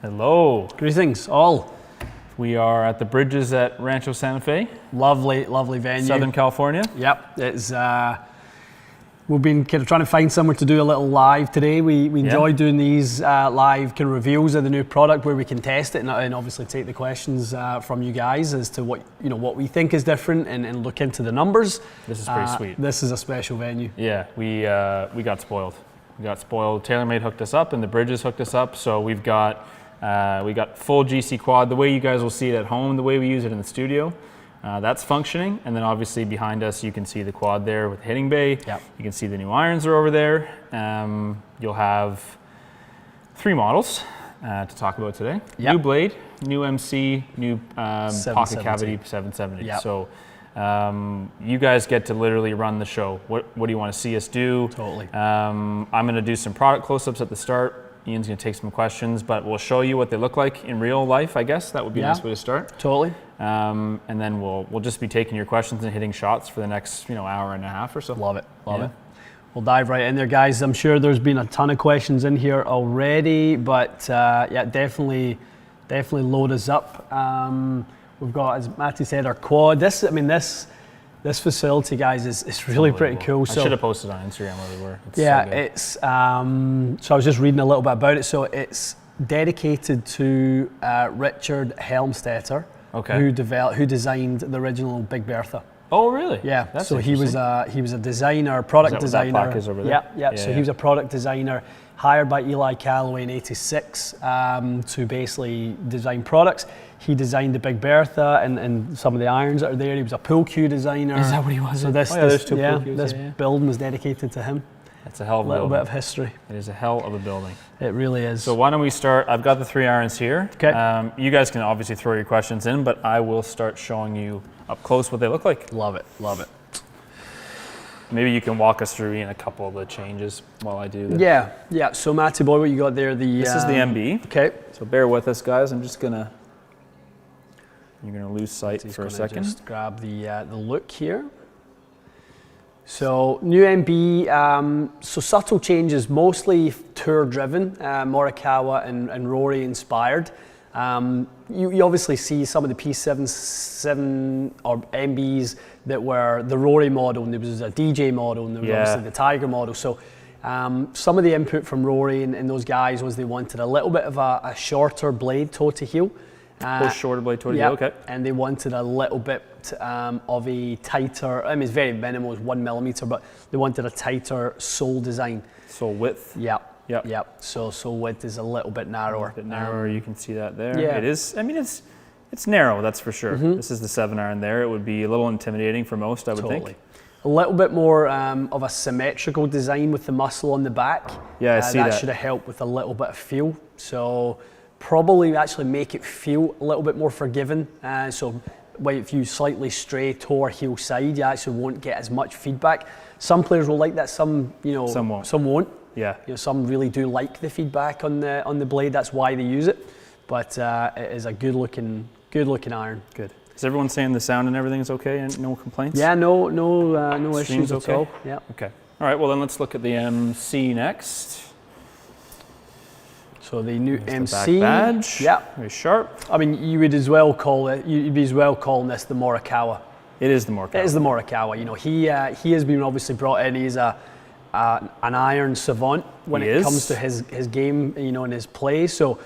Hello. Greetings, all. We are at the Bridges at Rancho Santa Fe. Lovely, lovely venue. Southern California. Yep, it's. We've been kind of trying to find somewhere to do a little live today. We enjoy doing these live kind of reveals of the new product where we can test it and obviously take the questions from you guys as to what we think is different and look into the numbers. This is pretty sweet. This is a special venue. Yeah, we got spoiled. Taylormade hooked us up and the Bridges hooked us up. So we got full GC quad, the way you guys will see it at home, the way we use it in the studio. That's functioning, and then obviously behind us you can see the quad there with the hitting bay. Yep. You can see the new irons are over there. You'll have 3 models to talk about today. Yep. New blade, new MC, new pocket cavity 770. Yep. So you guys get to literally run the show. What do you want to see us do? Totally. I'm going to do some product close-ups at the start. Ian's going to take some questions, but we'll show you what they look like in real life, I guess. That would be a nice way to start. Totally. And then we'll just be taking your questions and hitting shots for the next hour and a half or so. Love it. We'll dive right in there, guys. I'm sure there's been a ton of questions in here already, but yeah, definitely load us up. We've got, as Matty said, our quad. This facility, guys, is really pretty cool. I should have posted on Instagram where we were. It's so I was just reading a little bit about it. So it's dedicated to Richard Helmstetter, who designed the original Big Bertha. Oh, really? Yeah. That's so he was a designer, product designer. That plaque is over there? Yeah. So he was a product designer hired by Eli Calloway in '86 to basically design products. He designed the Big Bertha and some of the irons that are there. He was a pool cue designer. Is that what he was? So there's 2 pool cues. This building was dedicated to him. That's a hell of a little bit of history. It is a hell of a building. It really is. So why don't we start? I've got the 3 irons here. Okay. You guys can obviously throw your questions in, but I will start showing you up close what they look like. Love it. Maybe you can walk us through Ian a couple of the changes while I do this. Yeah. So Matty boy, what you got there? This is the MB. Okay. So bear with us, guys. You're gonna lose sight for a second. Just grab the look here. So new MB, so subtle changes, mostly tour driven, Morikawa and Rory inspired. You obviously see some of the P700 or MBs that were the Rory model, and there was a DJ model, and there was obviously the Tiger model. So some of the input from Rory and those guys was they wanted a little bit of a shorter blade toe to heel. Shorter blade toe to heel, okay. And they wanted a little bit of a tighter, it's very minimal, it's 1 millimeter, but they wanted a tighter sole design. Sole width? Yep. So sole width is a little bit narrower. A bit narrower, you can see that there. Yeah. It is, it's narrow, that's for sure. Mm-hmm. This is the 7 iron there. It would be a little intimidating for most, I would think. A little bit more of a symmetrical design with the muscle on the back. Yeah, I see that. That should have helped with a little bit of feel. So probably actually make it feel a little bit more forgiving. So if you slightly stray toe or heel side, you actually won't get as much feedback. Some players will like that, some won't. Yeah. Some really do like the feedback on the blade. That's why they use it. But it is a good looking iron. Good. Is everyone saying the sound and everything is okay and no complaints? Yeah, no issues at all. Yeah. Okay. All right. Well, then let's look at the MC next. So the new MC the back badge. Yeah. Very sharp. You would as well call it. You'd be as well calling this the Morikawa. It is the Morikawa. It is the Morikawa. He has been obviously brought in. He's an iron savant when it comes to his game, and his play. So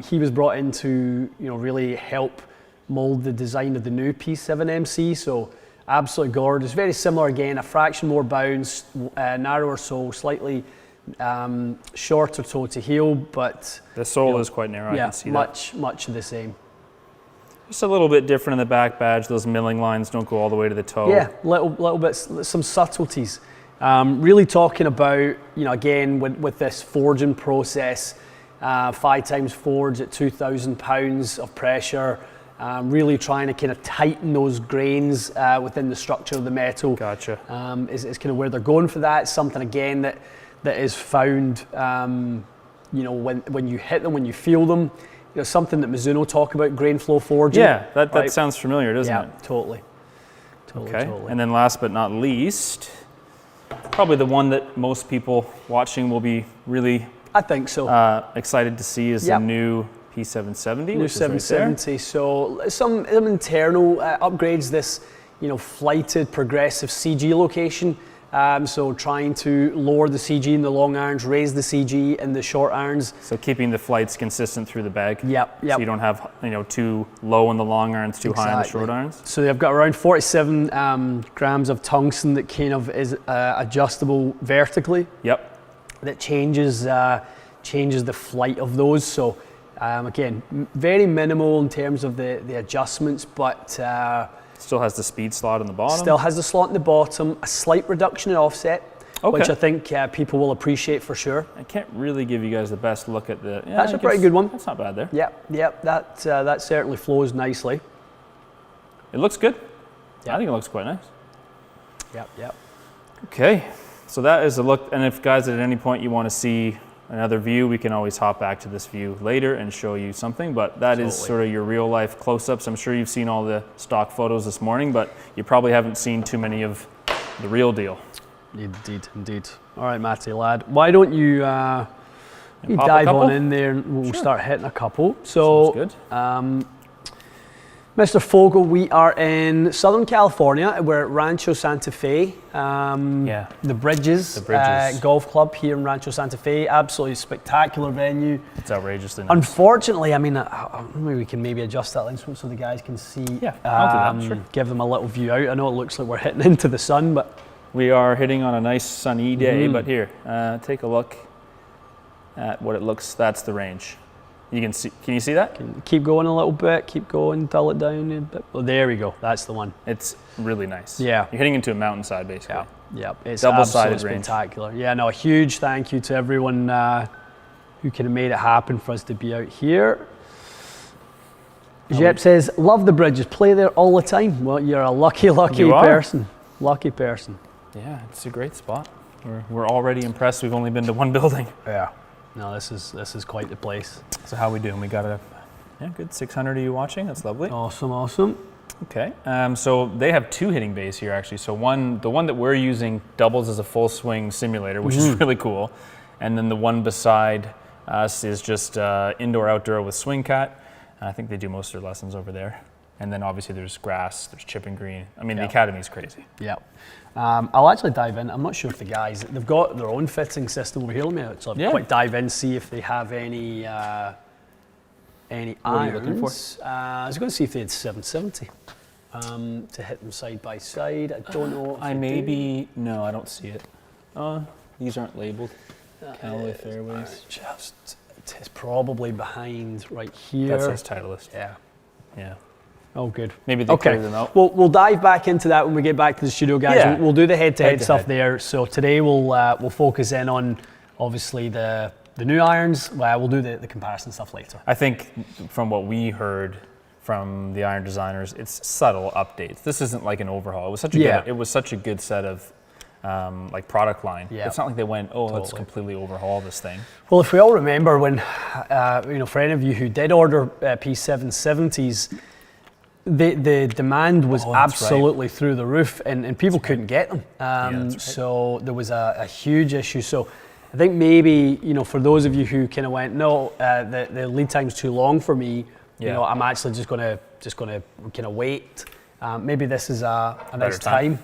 he was brought in to really help mold the design of the new P7 MC. So absolutely gorgeous. Very similar again. A fraction more bounce, narrower sole, slightly shorter toe to heel, but the sole is quite narrow. I can see much the same. Just a little bit different in the back badge. Those milling lines don't go all the way to the toe. Yeah, little bit, some subtleties. Really talking about, again, with this forging process, 5 times forge at 2,000 pounds of pressure, really trying to kind of tighten those grains within the structure of the metal. Gotcha. Is kind of where they're going for that. It's something, again, that is found, when you hit them, when you feel them. Something that Mizuno talk about, grain flow forging. Yeah, that sounds familiar, doesn't it? Yeah, totally. Okay, and then last but not least, probably the one that most people watching will be really I think so. Excited to see is the new P770, New which 770. So some internal upgrades. This, flighted progressive CG location. So trying to lower the CG in the long irons, raise the CG in the short irons. So keeping the flights consistent through the bag. Yep. So you don't have too low in the long irons, too high in the short irons. So they've got around 47 grams of tungsten that kind of is adjustable vertically. Yep. That changes the flight of those. So again, very minimal in terms of the adjustments, but still has the speed slot in the bottom. Still has the slot in the bottom, a slight reduction in offset, which I think people will appreciate for sure. I can't really give you guys the best look at the... That's a pretty good one. That's not bad there. Yep, that certainly flows nicely. It looks good. I think it looks quite nice. Yep. Okay, so that is a look, and if guys at any point you want to see another view, we can always hop back to this view later and show you something, but that is sort of your real life close-ups. I'm sure you've seen all the stock photos this morning, but you probably haven't seen too many of the real deal. Indeed. All right, Matty lad, why don't you dive on in there and we'll start hitting a couple. So, sounds good. Mr. Fogel, we are in Southern California. We're at Rancho Santa Fe. The Bridges, Golf Club here in Rancho Santa Fe. Absolutely spectacular venue. It's outrageously nice. Unfortunately, I mean, maybe we can adjust that link so the guys can see. Yeah, I'll do that, sure. Give them a little view out. I know it looks like we're hitting into the sun, but... We are hitting on a nice sunny day, but here, take a look at what it looks. That's the range. You can see. Can you see that? Keep going a little bit. Keep going. Dull it down a bit. Well, there we go. That's the one. It's really nice. Yeah. You're hitting into a mountainside, basically. Yeah. It's double-sided range. Spectacular. Yeah. No. A huge thank you to everyone who could have made it happen for us to be out here. Jep says, "Love the Bridges. Play there all the time." Well, you're a lucky person. Lucky person. Yeah, it's a great spot. We're already impressed. We've only been to one building. Yeah. No, this is quite the place. So how we doing? We got a good 600 of you watching. That's lovely. Awesome. Okay. So they have two hitting bays here actually. So the one that we're using doubles as a full swing simulator, which is really cool. And then the one beside us is just indoor outdoor with swing cat. I think they do most of their lessons over there. And then obviously there's grass, there's chipping green. I mean, the academy's crazy. Yeah. I'll actually dive in. I'm not sure if the guys, they've got their own fitting system over here. Let me quick dive in, see if they have any irons. What are you looking for? I was going to see if they had 770 to hit them side by side. I don't know. No, I don't see it. These aren't labeled. Callaway fairways. It's probably behind right here. That says Titleist. Yeah. Oh, good. Maybe they cleared them out. We'll dive back into that when we get back to the studio, guys. Yeah. We'll do the head-to-head stuff there. So today we'll focus in on obviously the new irons. We'll do the comparison stuff later. I think from what we heard from the iron designers, it's subtle updates. This isn't like an overhaul. It was such a good set of product line. Yeah. It's not like they went, let's completely overhaul this thing. Well, if we all remember when, for any of you who did order P770s, the demand was absolutely through the roof, and people couldn't get them. So there was a huge issue. So I think maybe for those of you who kind of went, no, the lead time's too long for me. I'm actually just gonna kind of wait. Maybe this is a nice time.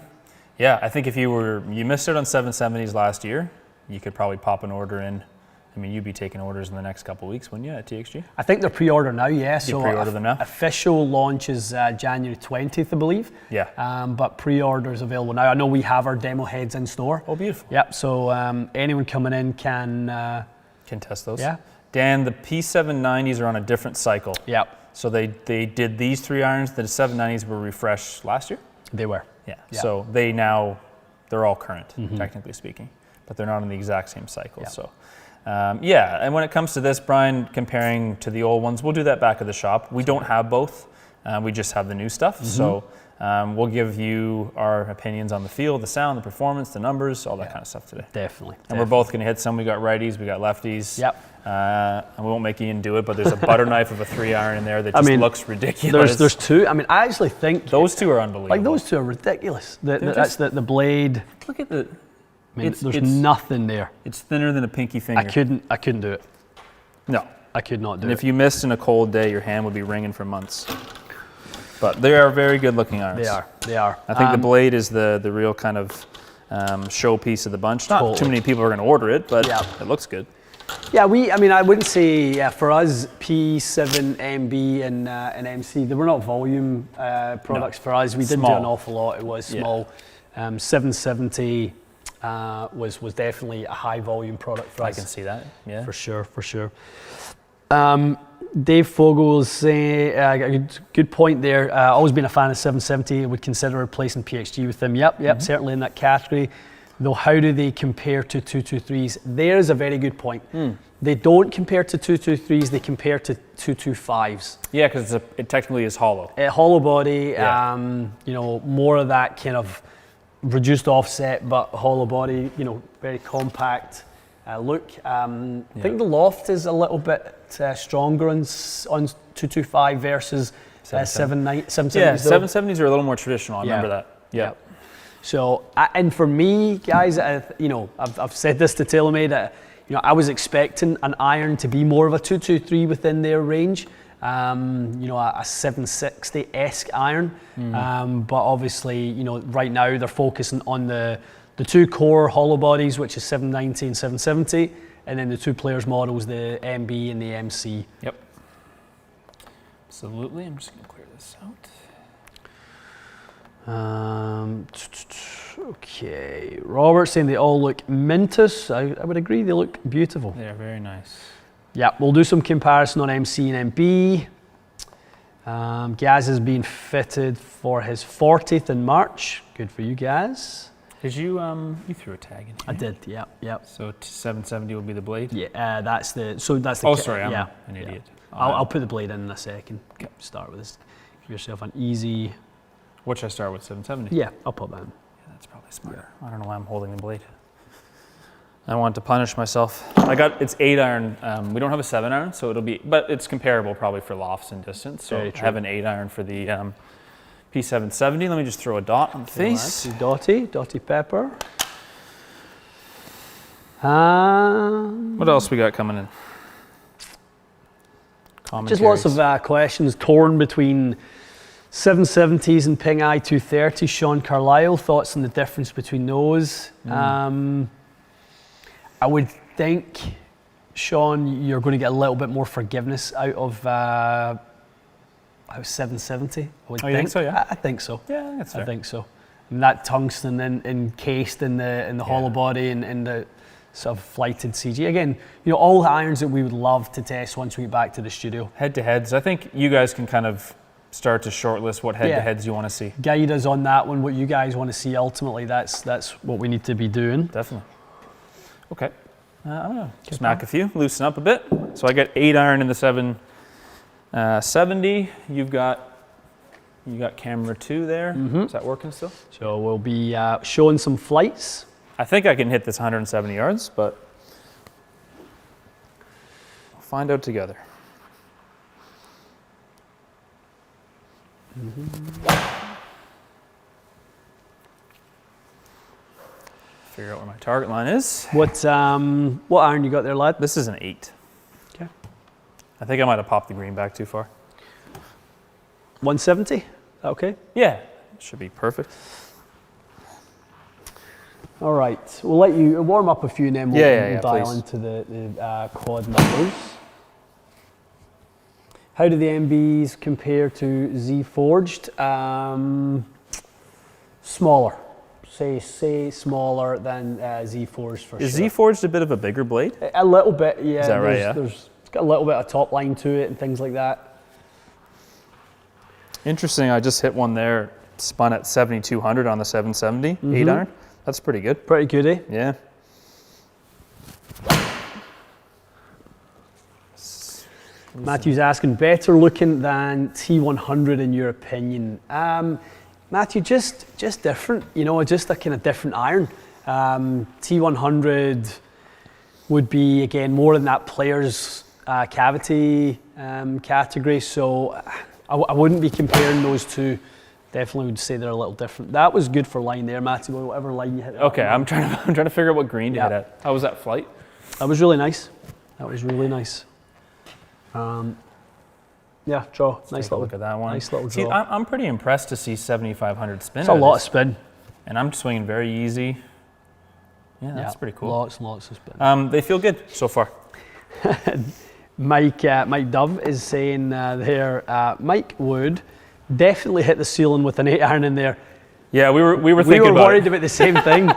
Yeah, I think if you missed it on 770s last year, you could probably pop an order in. I mean, you'd be taking orders in the next couple of weeks, wouldn't you, at TXG? I think they're pre-order now, yeah. You pre-order them now? Official launch is January 20th, I believe. Yeah. But pre-orders available now. I know we have our demo heads in store. Oh, beautiful. Yep, so anyone coming in can test those. Yeah. Dan, the P790s are on a different cycle. Yep. So they did these three irons. The 790s were refreshed last year? They were. Yeah. So they're all current, technically speaking, but they're not in the exact same cycle. Yeah. So, and when it comes to this, Brian, comparing to the old ones, we'll do that back at the shop. We don't have both. We just have the new stuff. So we'll give you our opinions on the feel, the sound, the performance, the numbers, all that kind of stuff today. Definitely. And we're both going to hit some. We got righties, we got lefties. Yep. And we won't make Ian do it, but there's a butter knife of a 3-iron in there that just looks ridiculous. There's two. I mean, I actually think those two are unbelievable. Like those two are ridiculous. That's the blade. Look at the mean, there's nothing there. It's thinner than a pinky finger. I couldn't do it. No. I could not do and it. If you missed in a cold day, your hand would be ringing for months. But they are very good looking irons. They are. I think the blade is the real kind of showpiece of the bunch. Not too many people are going to order it, but it looks good. Yeah, I wouldn't say, for us, P7, MB, and MC, they were not volume products for us. We didn't do an awful lot. It was small. 770 was definitely a high volume product for us. I can see that, yeah. For sure. Dave Fogle's a good point there. Always been a fan of 770. Would consider replacing PXG with them. Yep, certainly in that category. Though, how do they compare to 223s? There's a very good point. They don't compare to 223s, they compare to 225s. Yeah, because it technically is hollow. Hollow body, more of that kind of reduced offset, but hollow body, very compact look. I think the loft is a little bit stronger on 225 versus 770s. Yeah, 770s are a little more traditional, I remember that. Yeah. So, and for me, guys, I've said this to Taylormade. I was expecting an iron to be more of a 223 within their range. A 760-esque iron. But obviously, right now they're focusing on the two core hollow bodies, which is 790 and 770, and then the two players models, the MB and the MC. Yep. Absolutely. I'm just going to clear this out. Okay, Robert saying they all look mintus. I would agree, they look beautiful. They are very nice. Yeah, we'll do some comparison on MC and MB. Gaz has been fitted for his 40th in March. Good for you, Gaz. Did you you threw a tag in here? I did, yeah. So 770 will be the blade? Yeah, that's the. Oh, sorry, I'm an idiot. I'll put the blade in a second. Okay. Start with this. Give yourself an easy. What should I start with, 770? Yeah, I'll put that in. Yeah, that's probably smarter. Yeah. I don't know why I'm holding the blade. I want to punish myself. It's 8-iron. We don't have a 7-iron, so but it's comparable probably for lofts and distance. So I have an 8-iron for the P770. Let me just throw a dot on the face. Dotty pepper. What else we got coming in? Just lots of questions torn between 770s and Ping I230. Sean Carlisle, thoughts on the difference between those? I would think, Sean, you're going to get a little bit more forgiveness out of 770. I would think. You think so? Yeah, I think so. Yeah, that's fair. I think so. And that tungsten encased in the hollow body and the sort of flighted CG. Again, all the irons that we would love to test once we get back to the studio. Head-to-heads. I think you guys can kind of start to shortlist what head-to-heads you want to see. Guide us on that one. What you guys want to see ultimately. That's what we need to be doing. Definitely. Okay. I'm going to smack a few, loosen up a bit. So I got 8-iron in the 770. You got camera 2 there. Is that working still? So we'll be showing some flights. I think I can hit this 170 yards, but we'll find out together. Figure out where my target line is. What iron you got there, lad? This is an 8. Okay. I think I might have popped the green back too far. 170? Okay. Yeah, should be perfect. All right, we'll let you warm up a few and then we'll dial please. into the quad numbers. How do the MBs compare to Z Forged? Smaller. Say smaller than Z Forged for sure. Is Z Forged a bit of a bigger blade? A little bit, yeah. Is that right? It's got a little bit of top line to it and things like that. Interesting. I just hit one there, spun at 7,200 on the 770 8-iron. That's pretty good. Pretty good, eh? Yeah. Matthew's asking, better looking than T100 in your opinion? Matthew, just different, just a kind of different iron. T100 would be, again, more in that player's cavity category, so I wouldn't be comparing those two Definitely would say they're a little different. That was good for line there, Matty boy, whatever line you hit. Okay, I'm trying to figure out what green to hit at. How was that flight? That was really nice. That was really nice. Yeah, draw. Nice little look at that one. Nice little draw. See, I'm pretty impressed to see 7,500 spin. It's a lot of spin. And I'm swinging very easy. Yeah, that's pretty cool. Lots and lots of spin. They feel good so far. Mike Dove is saying there, Mike would definitely hit the ceiling with an 8-iron in there. Yeah, we were thinking worried about the same thing.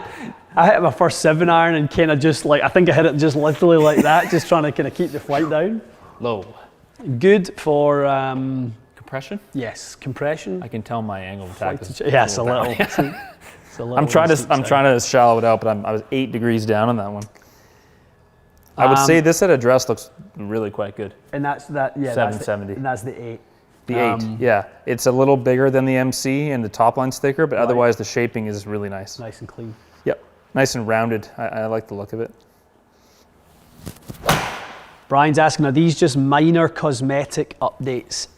I hit my first 7-iron and kind of just like, I think I hit it just literally like that, just trying to kind of keep the flight down. Low. Good for compression. Yes, compression. I can tell my angle of attack is yes, a little. I'm trying to shallow it out, but I was 8 degrees down on that one. I would say this at address looks really quite good. And that's that. Yeah, 770. And that's the 8. The 8. Yeah, it's a little bigger than the MC, and the top line's thicker, but otherwise the shaping is really nice. Nice and clean. Yep, nice and rounded. I like the look of it. Brian's asking, are these just minor cosmetic updates?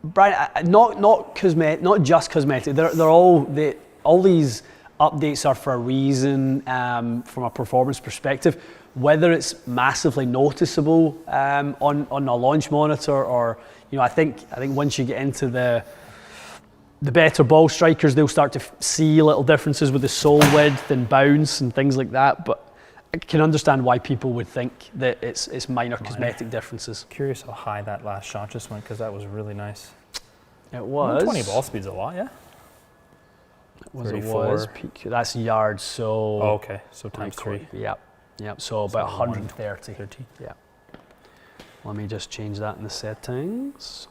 Brian, not just cosmetic. They're all these updates are for a reason from a performance perspective. Whether it's massively noticeable on a launch monitor, or I think once you get into the better ball strikers, they'll start to see little differences with the sole width and bounce and things like that. But I can understand why people would think that it's minor cosmetic differences. Curious how high that last shot just went, because that was really nice. It was. 20 ball speed's a lot, yeah? It was. Peak, that's yards, so... Oh, okay, so times 3. Yep, so about 130. 30. Yeah. Let me just change that in the settings.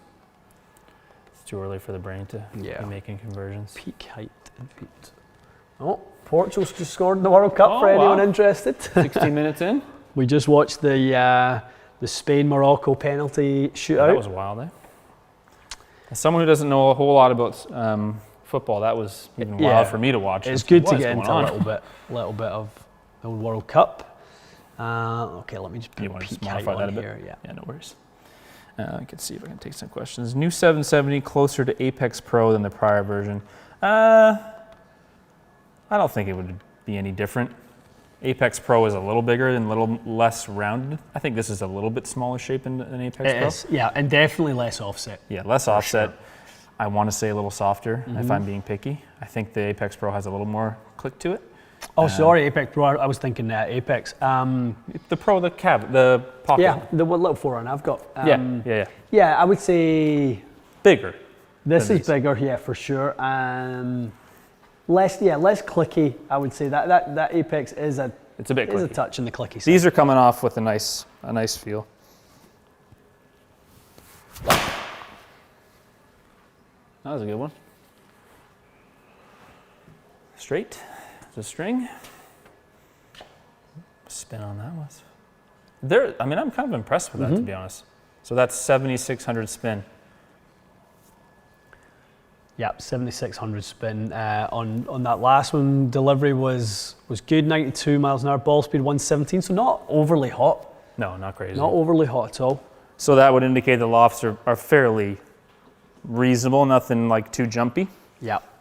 It's too early for the brain to be making conversions. Peak height and feet. Oh, Portugal's just scored in the World Cup for anyone interested. 16 minutes in. We just watched the Spain-Morocco penalty shootout. Yeah, that was wild, eh? As someone who doesn't know a whole lot about football, that was even wild for me to watch. It's good to get into a little bit of the World Cup. Okay, let me just put peak height on here. Yeah, no worries. I can see if I can take some questions. New 770 closer to Apex Pro than the prior version. I don't think it would be any different. Apex Pro is a little bigger and a little less rounded. I think this is a little bit smaller shape than Apex Pro. It is, yeah, and definitely less offset. Yeah, less offset. Sure. I want to say a little softer if I'm being picky. I think the Apex Pro has a little more click to it. Oh, sorry, Apex Pro. I was thinking Apex. The Pro, the pocket. Yeah, the little forerunner I've got. Yeah, I would say bigger. This is bigger, yeah, for sure. Less clicky. I would say that Apex is a bit clicky. A touch in the clicky side. These are coming off with a nice feel. That was a good one. Straight. The string. Spin on that was. I'm kind of impressed with that, to be honest. So that's 7,600 spin. Yep, 7,600 spin. On that last one, delivery was good, 92 miles an hour, ball speed 117, so not overly hot. No, not crazy. Not overly hot at all. So that would indicate the lofts are fairly reasonable, nothing like too jumpy. Yep.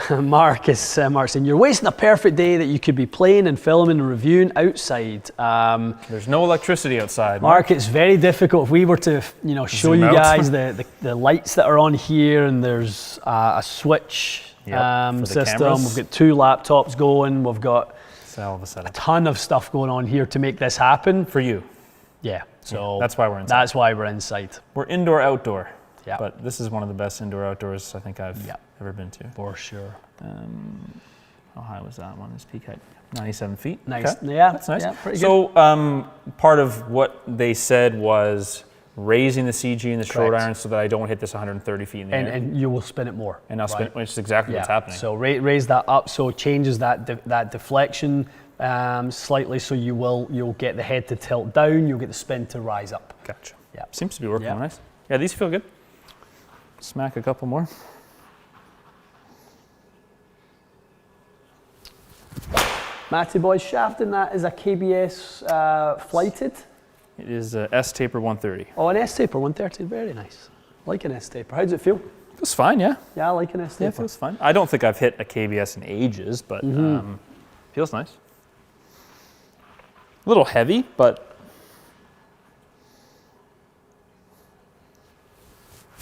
Mark saying, you're wasting a perfect day that you could be playing and filming and reviewing outside. There's no electricity outside. Mark, it's very difficult. If we were to, show you guys the lights that are on here, and there's a switch system. Cameras. We've got 2 laptops going. We've got a ton of stuff going on here to make this happen. For you. Yeah. So that's why we're inside. That's why we're inside. We're indoor outdoor. Yeah. But this is one of the best indoor outdoors I think I've ever been to. For sure. How high was that one? This peak height, 97 feet. Nice. Okay. Yeah. That's nice. Yeah, pretty good. So part of what they said was raising the CG and the short iron so that I don't hit this 130 feet in the air. And you will spin it more. And I'll spin it, which is exactly what's happening. So raise that up, so it changes that deflection slightly, so you'll get the head to tilt down, you'll get the spin to rise up. Gotcha. Yeah. Seems to be working nice. Yeah, these feel good. Smack a couple more. Matty boy, shaft in that is a KBS flighted. It is a S-Taper 130. Oh, an S-Taper 130, very nice. I like an S-Taper. How does it feel? Feels fine, yeah. Yeah, I like an S Yeah, taper. feels fine. I don't think I've hit a KBS in ages, but feels nice. A little heavy, but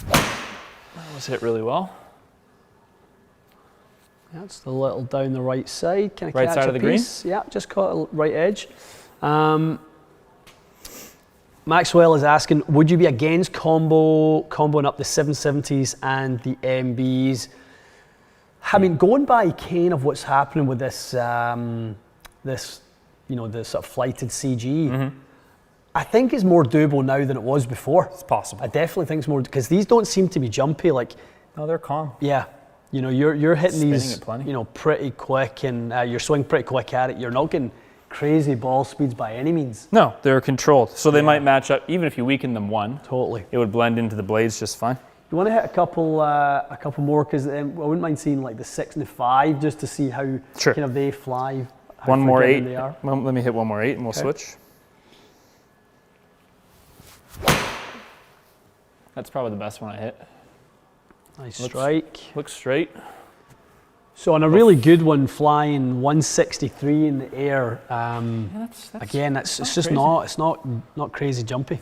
that was hit really well. Yeah, it's a little down the right side. Can I Right catch side a of the green? piece? Yeah, just caught a right edge. Maxwell is asking, would you be against comboing up the 770s and the MBs? I mean, going by kind of what's happening with this, this, you know, the sort of flighted CG, I think it's more doable now than it was before. It's possible. I definitely think it's more, because these don't seem to be jumpy. Like, No, they're calm. yeah, you know, you're hitting Spinning these, it plenty. you know, pretty quick, and you're swinging pretty quick at it. You're not getting crazy ball speeds by any means. No, they're controlled. So they might match up, even if you weaken them one, Totally. it would blend into the blades just fine. You want to hit a couple more, because I wouldn't mind seeing like the 6 and the 5 just to see how Sure. kind of they fly. How One more forgiving 8. they are. Well, let me hit one more 8 and we'll Okay. switch. That's probably the best one I hit. Nice Looks- strike. Looks straight. So on a really good one, flying 163 in the air. That's Again, it's just crazy. not crazy jumpy.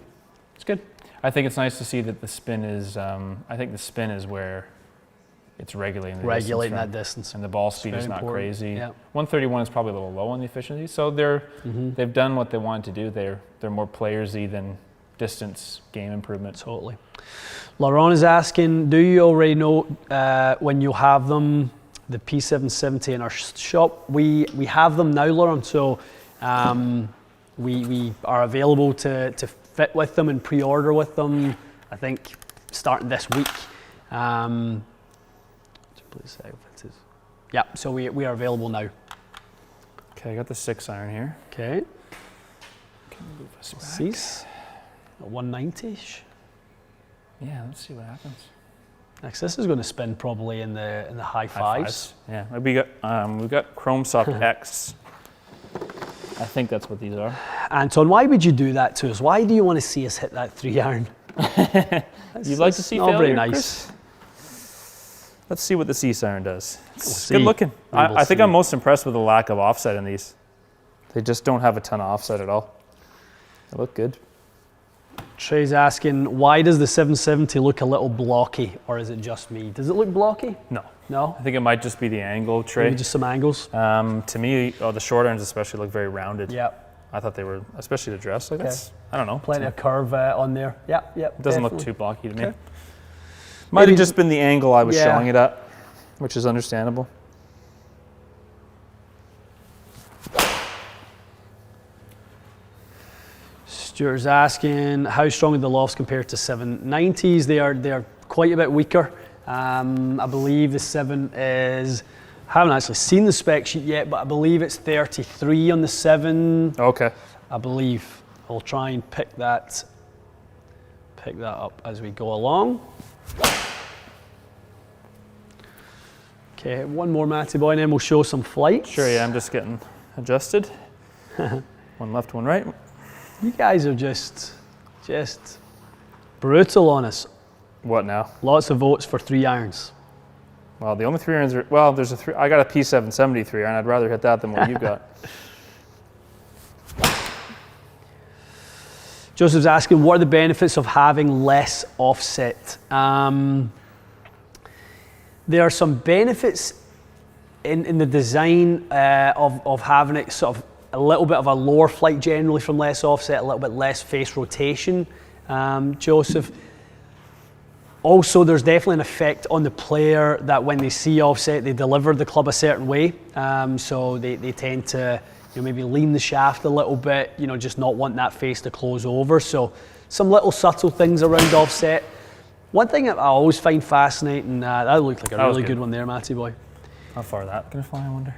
It's good. I think it's nice to see that the spin is. I think the spin is where it's regulating the Regulating distance that distance. and the ball speed very is not important. crazy. Yeah. 131 is probably a little low on the efficiency, so they've done what they wanted to do. They're more playersy than distance game improvement. Totally. Laurent is asking, do you already know when you'll have them, the P770 in our shop? We have them now, Laurent, so we are available to fit with them and pre-order with them, I think, starting this week. Yeah, so we are available now. Okay, I got the 6-iron here. Okay. Can move us back. Cease. 190-ish. Yeah, let's see what happens. Next, this is going to spin probably in the high fives. Yeah, we've got Chrome Soft X. I think that's what these are. Anton, why would you do that to us? Why do you want to see us hit that 3-iron? You'd like to see not failure, very nice. Chris? Let's see what the C-Siren does. It's see. good looking. We will I think see. I'm most impressed with the lack of offset in these. They just don't have a ton of offset at all. They look good. Trey's asking, why does the 770 look a little blocky, or is it just me? Does it look blocky? No. No? I think it might just be the angle, Trey. Maybe just some angles? To me, the short irons especially look very rounded. Yeah. I thought they were, especially the dress. Like Okay. that's, I don't know. Plenty of curve on there. Yeah, yeah. It doesn't look definitely. too blocky to me. Okay. Might Maybe have just been the angle I was yeah. showing it at, which is understandable. Stuart's asking, how strong are the lofts compared to 790s? They are quite a bit weaker. I believe the 7 is, haven't actually seen the spec sheet yet, but I believe it's 33 on the 7. Okay. I believe. I'll try and pick that up as we go along. Okay, one more Matty boy, and then we'll show some flights. Sure, yeah, I'm just getting adjusted. One left, one right. You guys are just brutal on us. What now? Lots of votes for 3-irons. Well, the only 3-irons are, well, there's I got a P770 3-iron. I'd rather hit that than what you've got. Joseph's asking, what are the benefits of having less offset? There are some benefits in the design of having it sort of a little bit of a lower flight generally from less offset, a little bit less face rotation, Joseph. Also, there's definitely an effect on the player that when they see offset, they deliver the club a certain way. So they tend to maybe lean the shaft a little bit, just not want that face to close over. So some little subtle things around offset. One thing that I always find fascinating, that looked like a really good one there, Matty boy. How far that gonna fly, I wonder?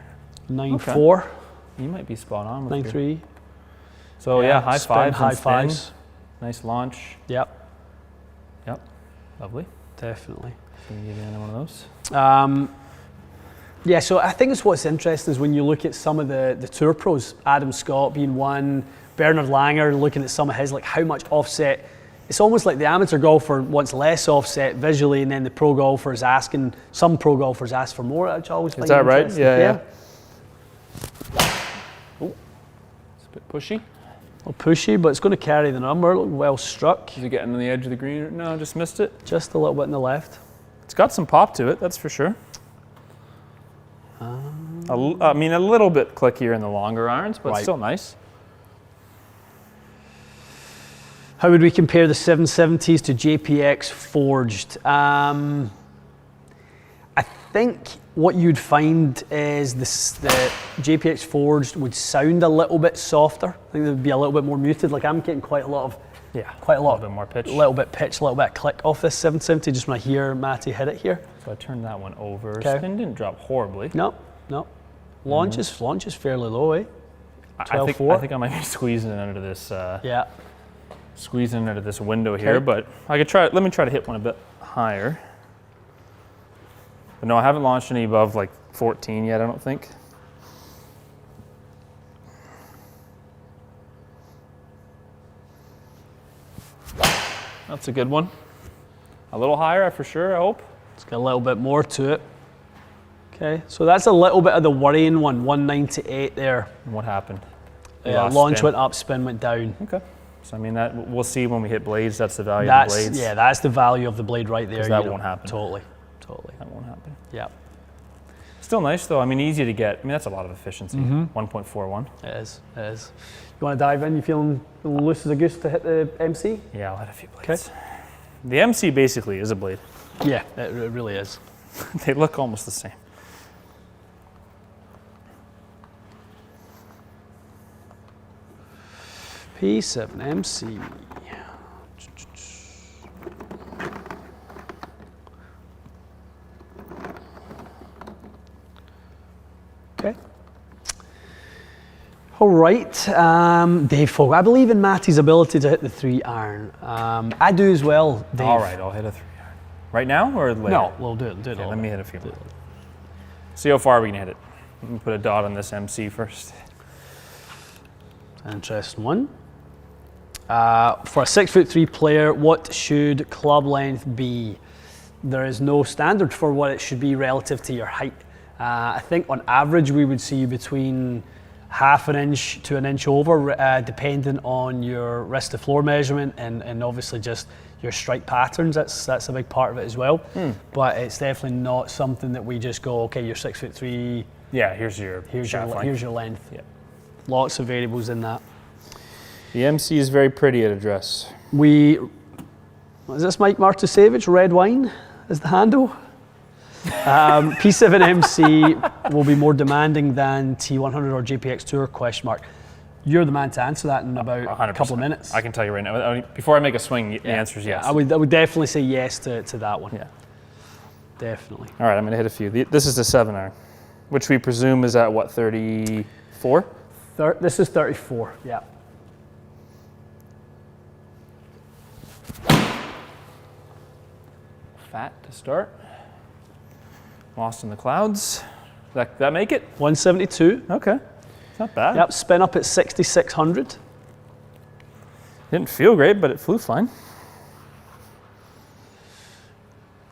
9.4, You might be spot on with 9.3. So yeah, high spin, fives, high and spin. fives. Nice launch. Yep, Yep, lovely. definitely. Can you give me another one of those? Yeah, so I think it's what's interesting is when you look at some of the tour pros, Adam Scott being one, Bernard Langer, looking at some of his, like how much offset it's almost like the amateur golfer wants less offset visually, and then the pro golfer is asking, some pro golfers ask for more, which I always find interesting. Is that right? Yeah. Oh, it's a bit pushy. A little pushy, but it's going to carry the number. Well struck. Is it getting on the edge of the green? No, just missed it. Just a little bit in the left. It's got some pop to it, that's for sure. I mean, a little bit clickier in the longer irons, but still nice. How would we compare the 770s to JPX Forged? I think what you'd find is the JPX Forged would sound a little bit softer. I think it would be a little bit more muted. Like I'm getting quite a lot bit more pitch. A little bit pitch, a little bit of click off this 770 just when I hear Matty hit it here. So I turned that one over. Okay. Spin didn't drop horribly. No. Launch is fairly low, eh? I think I might be squeezing it under this. Squeezing it under this window here, but I could try. Let me try to hit one a bit higher. But no, I haven't launched any above like 14 yet. I don't think. That's a good one. A little higher for sure, I hope. It's got a little bit more to it. Okay, so that's a little bit of the worrying one, 198 there. And what happened? Launch went up, spin went down. Okay. So I mean, that we'll see when we hit blades. That's the value of the blades. Yeah, that's the value of the blade right there. That won't happen. Totally. That won't happen. Yeah. Still nice though. I mean, easy to get. I mean, that's a lot of efficiency. 1.41. It is. You want to dive in? You feeling loose as a goose to hit the MC? Yeah, I'll hit a few blades. Okay. The MC basically is a blade. Yeah, it really is. They look almost the same. P7 MC. Okay. All right, Dave Fogg. I believe in Matty's ability to hit the 3-iron. I do as well, Dave. All right, I'll hit a 3-iron. Right now or later? No, we'll do it. Okay, let me hit a few more. See how far we can hit it. Let me put a dot on this MC first. Interesting one. For a 6'3" player, what should club length be? There is no standard for what it should be relative to your height. I think on average we would see between half an inch to an inch over, depending on your wrist to floor measurement and obviously just your strike patterns. That's a big part of it as well. But it's definitely not something that we just go, okay, you're 6'3". Yeah, here's your length. Yeah. Lots of variables in that. The MC is very pretty at address. Is this Mike Martusevich, Red Wine is the handle? P7 MC will be more demanding than T100 or JPX Tour, ? You're the man to answer that in about 100%. a couple of minutes. I can tell you right now. Before I make a swing, the answer is yes. I would definitely say yes to that one. Yeah. Definitely. All right, I'm going to hit a few. This is the 7-iron, which we presume is at what, 34? This is 34, yeah. Fat to start. Lost in the clouds. That make it? 172. Okay. It's not bad. Yep, spin up at 6,600. Didn't feel great, but it flew fine.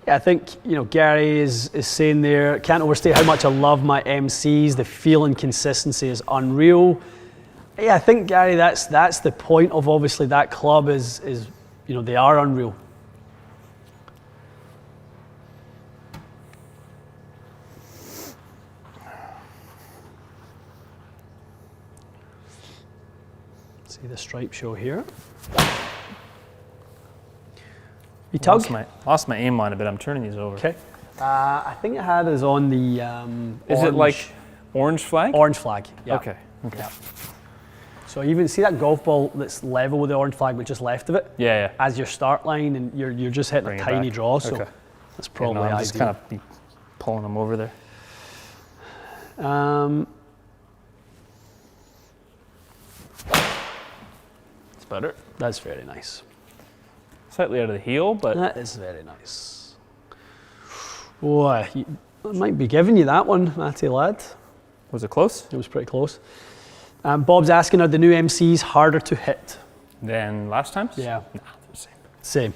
Yeah, I think, Gary is saying there, can't overstate how much I love my MCs. The feel and consistency is unreal. Yeah, I think, Gary, that's the point of obviously that club is they are unreal. See the stripe show here. You tug? Lost my aim line a bit. I'm turning these over. Okay. I think it had us on the Is it like orange flag? Orange flag, yeah. Okay. Yeah. So you even see that golf ball that's level with the orange flag but just left of it? Yeah. As your start line, and you're just hitting a tiny draw, so that's probably ideal. I'm just kind of be pulling them over there. It's better. That's very nice. Slightly out of the heel, but... That is very nice. Boy, I might be giving you that one, Matty lad. Was it close? It was pretty close. Bob's asking, are the new MCs harder to hit? Than last time's? Yeah. Nah, they're the same. Same,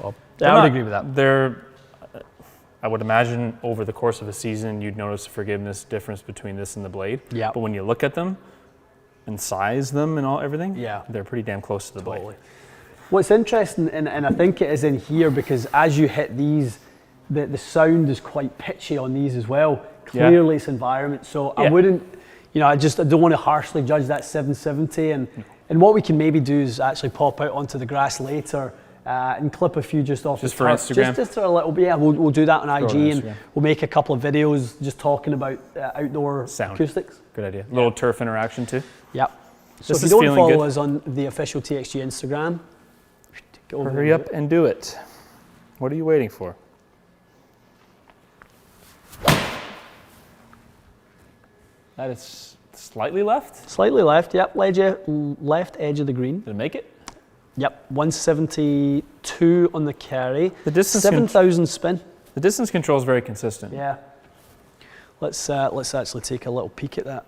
Bob. Yeah, I would agree with that. They're, I would imagine over the course of a season, you'd notice a forgiveness difference between this and the blade. Yeah. But when you look at them and size them and everything, yeah, they're pretty damn close to the blade. What's interesting, and I think it is in here, because as you hit these, the sound is quite pitchy on these as well. Clearly it's environment, so I wouldn't, I don't want to harshly judge that 770, and what we can maybe do is actually pop out onto the grass later and clip a few just off just the for top. Instagram? Just for a little bit, we'll do that on IG, Instagram. and we'll make a couple of videos just talking about outdoor sound acoustics. Good idea. Little turf interaction too. Yep. So This if you is don't follow feeling us on the official TXG Instagram, go over hurry up and do it. What are you waiting for? That is slightly left. Slightly left, yep. Left edge of the green. Did it make it? Yep, 172 on the carry. The distance 7,000 spin. The distance control is very consistent. Yeah. Let's actually take a little peek at that.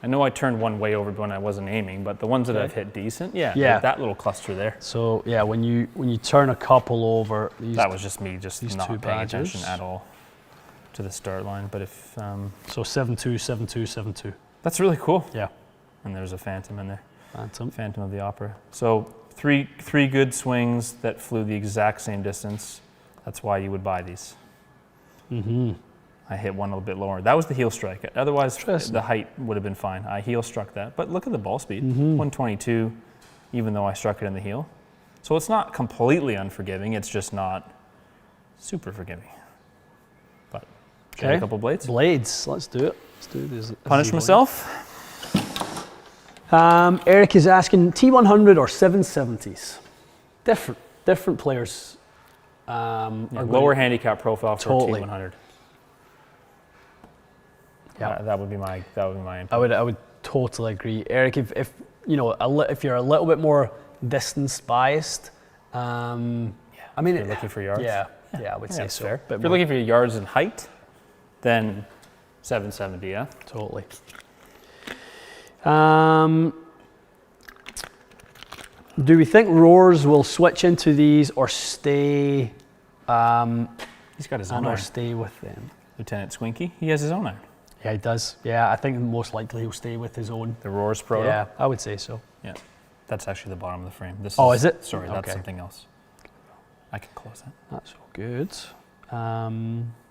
I know I turned one way over when I wasn't aiming, but the ones that I've hit decent, Yeah. that little cluster there. So yeah, when you turn a couple over, That was just me just these not two paying badges. attention at all to the start line. But if so 7.2, 7.2, 7.2. that's really cool. Yeah. And there's a Phantom in there. Phantom of the Opera. So three good swings that flew the exact same distance. That's why you would buy these. Mm-hmm. I hit one a little bit lower. That was the heel strike. Otherwise, the height would have been fine. I heel struck that. But look at the ball speed. 122, even though I struck it in the heel. So it's not completely unforgiving. It's just not super forgiving. But a couple blades. Blades. Let's do it. Let's do this. Punish myself. Eric is asking T100 or 770s. Different players. Lower handicap profile for T100. Yeah, that would be my input. I would totally agree, Eric. If you're a little bit more distance biased, I mean, if you're looking for yards. Yeah, I would say so. Fair. If you're looking for yards and height, then 770. Yeah, totally. Do we think roars will switch into these or stay? He's got his own or iron. stay with them. Lieutenant Swinky, he has his own iron. Yeah, he does. Yeah, I think most likely he'll stay with his own. The Roars Proto? Yeah, I would say so. Yeah. That's actually the bottom of the frame. Is it? Sorry, that's something else. I can close that. That's all good.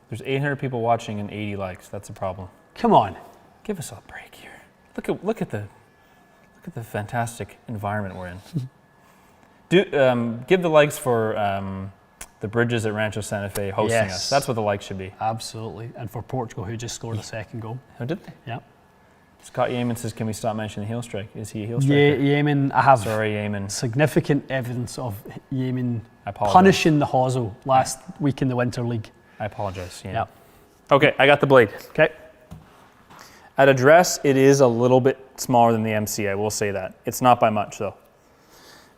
There's 800 people watching and 80 likes. That's a problem. Come on. Give us a break here. Look at the fantastic environment we're in. Give the likes for the Bridges at Rancho Santa Fe hosting us. That's what the likes should be. Absolutely. And for Portugal, who just scored a second goal. Oh, did they? Yeah. Scott Yeaman says, can we stop mentioning heel strike? Is he a heel striker? Yeaman, I have Yeaman. significant evidence of Yeaman apologize. punishing the Hosel last week in the Winter League. I apologize. Yeah. Okay, I got the blade. Okay. At address, it is a little bit smaller than the MC, I will say that. It's not by much, though.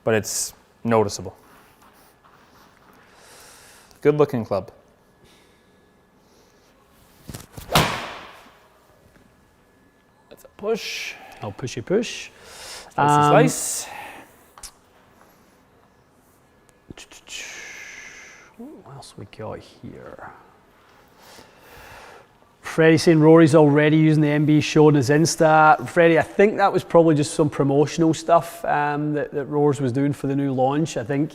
But it's noticeable. Good looking club. That's a push. I'll push. Slice. What else we got here? Freddie saying Rory's already using the MB show on his Insta. Freddie, I think that was probably just some promotional stuff that Roars was doing for the new launch. I think,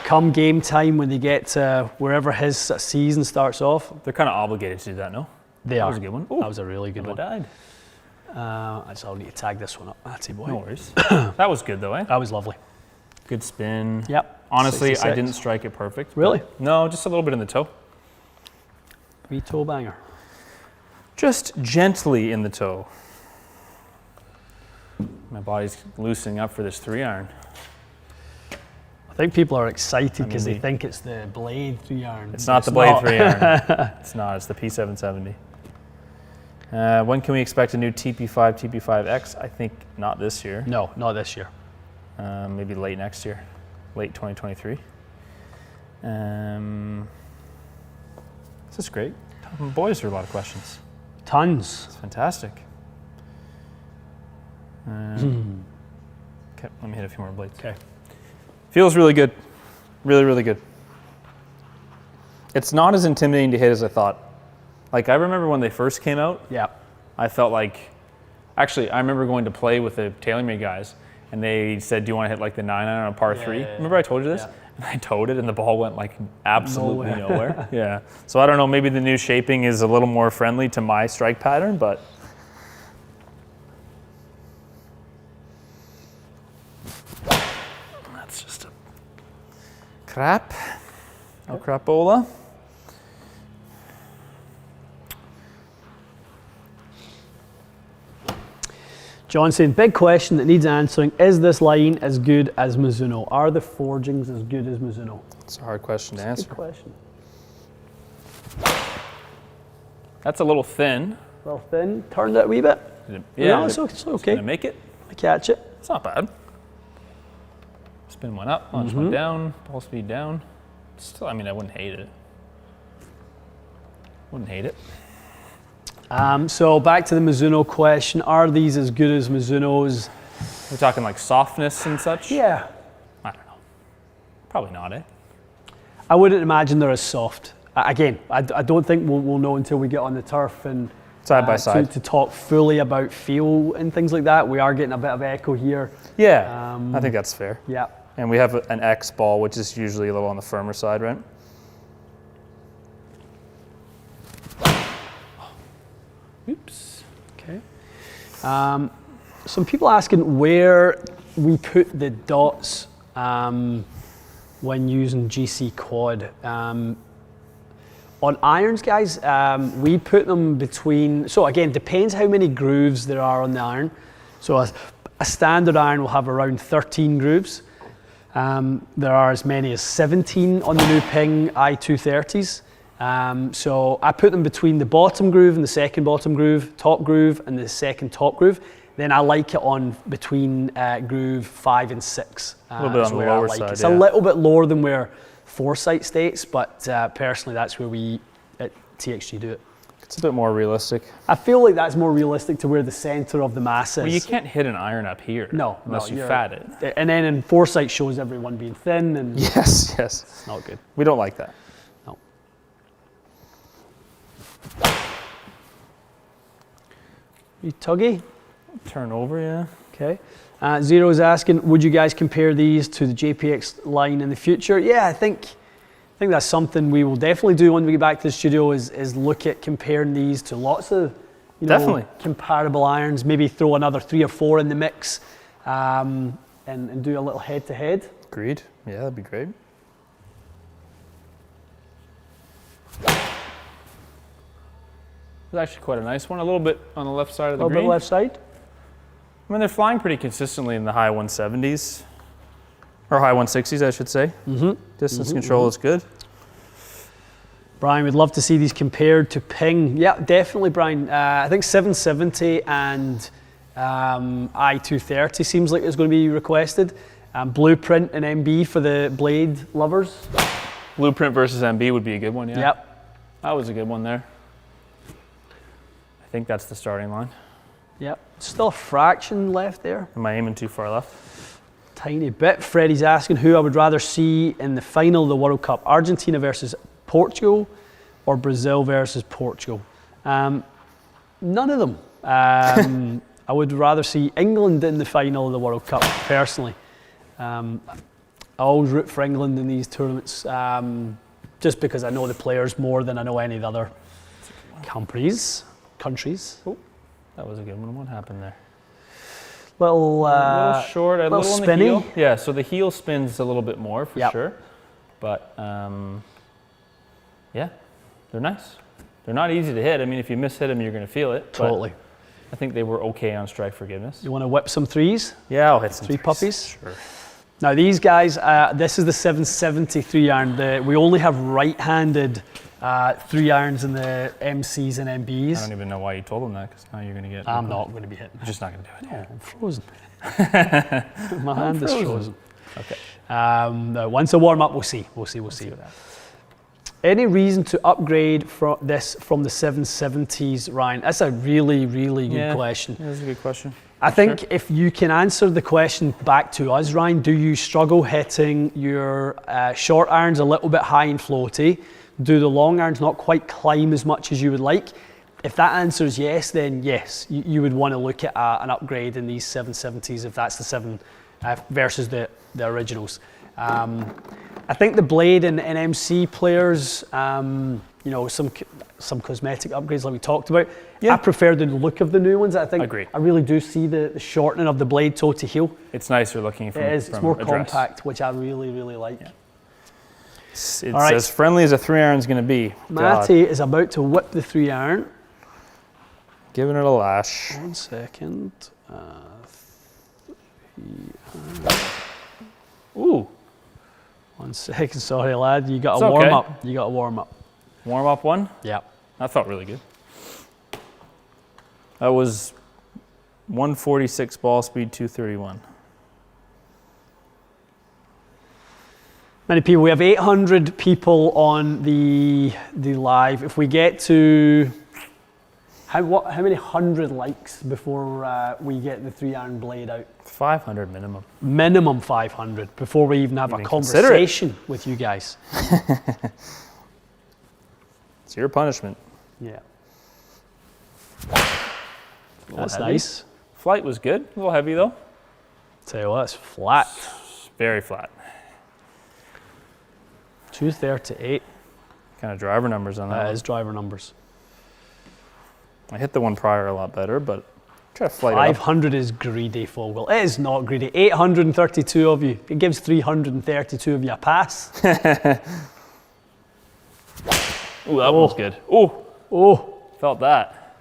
come game time when they get to wherever his season starts off. They're kind of obligated to do that, no? They are. That was a good one. Ooh, that was a really good one. Died. I'll need to tag this one up. That's it, boy. No worries. That was good, though, eh? That was lovely. Good spin. Yep. Honestly, 66. I didn't strike it perfect. Really? No, just a little bit in the toe. Wee toe banger. Just gently in the toe. My body's loosening up for this 3-iron. I think people are excited because they think it's the Blade 3-iron. It's not the Blade 3-iron. It's not. It's the P770. When can we expect a new TP5, TP5X? I think not this year. No, not this year. Maybe late next year. Late 2023. This is great. Boys, there are a lot of questions. Tons. It's fantastic. Okay, let me hit a few more blades. Okay. Feels really good. Really, really good. It's not as intimidating to hit as I thought. Like, I remember when they first came out, Yeah. I felt like, actually, I remember going to play with the Taylormade guys, and they said, do you want to hit like the 9-iron on a par 3? Remember I told you this? Yeah. And I towed it, and the ball went like absolutely nowhere. Yeah. So I don't know, maybe the new shaping is a little more friendly to my strike pattern, but. That's just a crap. No crapola. John saying, big question that needs answering. Is this line as good as Mizuno? Are the forgings as good as Mizuno? It's a hard question to answer. Good question. That's a little thin. A little thin. Turned it a wee bit. Yeah, No, it's okay. Gonna make it. I catch it. It's not bad. Spin one up, launch one down, ball speed down. Still, I mean, I wouldn't hate it. Wouldn't hate it. So back to the Mizuno question. Are these as good as Mizuno's? We're talking like softness and such? Yeah. I don't know. Probably not, eh? I wouldn't imagine they're as soft. Again, I don't think we'll know until we get on the turf and Side by side. to talk fully about feel and things like that. We are getting a bit of echo here. Yeah, I think that's fair. Yeah. And we have an X ball, which is usually a little on the firmer side, right? Oops. Okay. Some people asking where we put the dots when using GC Quad. On irons, guys, we put them between, so again, depends how many grooves there are on the iron. So a standard iron will have around 13 grooves. There are as many as 17 on the new Ping i230s. So I put them between the bottom groove and the second bottom groove, top groove and the second top groove. Then I like it on between groove 5 and 6. A little bit on the lower side. It's a little bit lower than where Foresight states, but personally that's where we at TXG do it. It's a bit more realistic. I feel like that's more realistic to where the center of the mass is. Well, you can't hit an iron up here. No, unless you fat it. And then in Foresight shows everyone being thin and Yes. it's not good. We don't like that. No. You tuggy? Turn over, yeah. Okay. Zero is asking, would you guys compare these to the JPX line in the future? Yeah, I think that's something we will definitely do when we get back to the studio is look at comparing these to lots of comparable irons, maybe throw another 3 or 4 in the mix and do a little head-to-head. Agreed. Yeah, that'd be great. It's actually quite a nice one. A little bit on the left side of the green. A little bit left side. I mean, they're flying pretty consistently in the high 170s. Or high 160s, I should say. Distance control is good. Brian, we'd love to see these compared to Ping. Yeah, definitely, Brian. I think 770 and i230 seems like it's going to be requested. Blueprint and MB for the blade lovers. Blueprint versus MB would be a good one, yeah. Yep. That was a good one there. I think that's the starting line. Yep. Still a fraction left there. Am I aiming too far left? Tiny bit. Freddie's asking who I would rather see in the final of the World Cup, Argentina versus Portugal or Brazil versus Portugal. None of them. I would rather see England in the final of the World Cup, personally. I always root for England in these tournaments, just because I know the players more than I know any of the other countries. Oh, that was a good one. What happened there? Little short, a little spinny. on the heel. Yeah, so the heel spins a little bit more for sure. But yeah, they're nice. They're not easy to hit. I mean, if you miss hit them, you're going to feel it. Totally. I think they were okay on strike forgiveness. You want to whip some threes? Yeah, I'll hit some three threes. Puppies? Sure. Now these guys, this is the 773 iron. We only have right-handed 3 irons in the MCs and MBs. I don't even know why you told them that, because now you're going to get... I'm not going to be hitting. You're just not going to do it. No, I'm frozen. My hand is frozen. Okay. No, once I warm up, we'll see. We'll see what happens. Any reason to upgrade from the 770s, Ryan? That's a really, really good question. Yeah, that's a good question. I think if you can answer the question back to us, Ryan, do you struggle hitting your short irons a little bit high and floaty? Do the long irons not quite climb as much as you would like? If that answer is yes, then yes, you would want to look at an upgrade in these 770s if that's the 7 versus the originals. I think the blade in NMC players, you know, some cosmetic upgrades like we talked about. Yeah. I prefer the look of the new ones. I think Agree. I really do see the shortening of the blade toe to heel. It's nicer looking from It is. It's more address. compact, which I really, really like. Yeah. It's as friendly as a 3-iron is going to be. Matty is about to whip the 3-iron. Giving it a lash. 1 second. Ooh. 1 second. Sorry, lad. You got a warm up. You got a warm up. Warm up one? Yeah. That felt really good. That was 146 ball speed, 231. Many people. We have 800 people on the live. If we get to how many hundred likes before we get the 3-iron blade out? 500 minimum. Minimum 500 before we even have a conversation with you guys. It's your punishment. Yeah. That's nice. Flight was good. A little heavy though. Tell you what, it's flat. Very flat. 238. Kind of driver numbers on that. That is driver numbers. I hit the one prior a lot better, but try to flight 500 is greedy, Fogel. It is not greedy. 832 of you. It gives 332 of you a pass. Ooh, that one's good. Ooh. Oh. Felt that.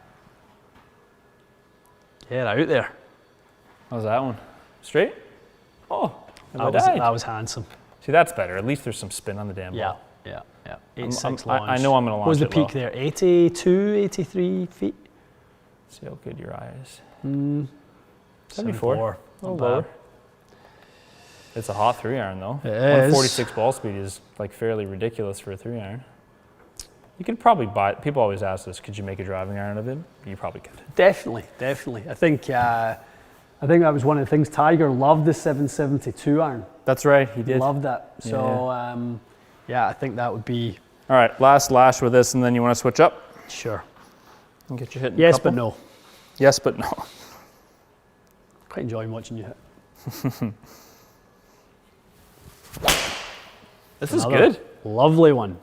Get out there. How's that one? Straight? Oh, that was handsome. See, that's better. At least there's some spin on the damn ball. Yeah. 86 launch. I know I'm going to launch it. What was the peak well. there? 82, 83 feet? See how good your eye is. 74. A little lower. It's a hot 3-iron though. It 146 ball speed is like fairly ridiculous for a 3-iron. You could probably buy. People always ask this. Could you make a driving iron of it? You probably could. Definitely. I think that was one of the things. Tiger loved the 772 iron. That's right. He did. Loved that. So I think that would be. All right. Last lash with this, and then you want to switch up. Sure. And get your hit. Yes, but no. Yes, but no. Quite enjoying watching you hit. This is good. Lovely one.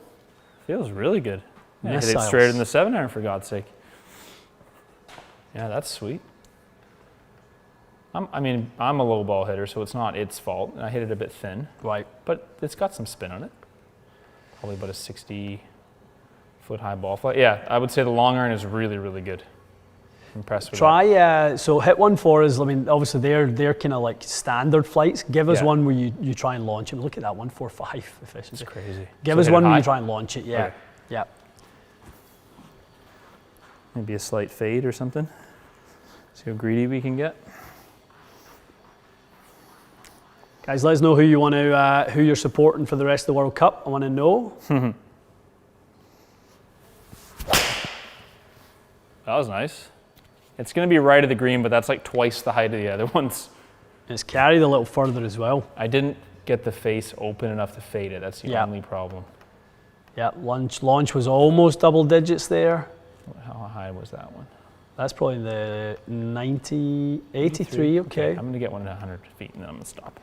Feels really good. Yeah, hit it straight in the 7-iron for God's sake. Yeah, that's sweet. I'm a low ball hitter, so it's not its fault. I hit it a bit thin. Right. But it's got some spin on it. Probably about a 60-foot high ball flight. Yeah, I would say the long iron is really, really good. Impressed with that. So hit one for us. I mean, obviously they're kind of like standard flights. Give us one where you try and launch it. Look at that 145 efficiency. It's crazy. Give us one where you try and launch it. Yeah. Okay. Yeah. Maybe a slight fade or something. See how greedy we can get. Guys, let us know who you want to, who you're supporting for the rest of the World Cup. I want to know. That was nice. It's going to be right of the green, but that's like twice the height of the other ones. It's carried a little further as well. I didn't get the face open enough to fade it. That's the only problem. Yeah, launch was almost double digits there. How high was that one? That's probably the 90, 83, okay. I'm going to get one at 100 feet and then I'm going to stop.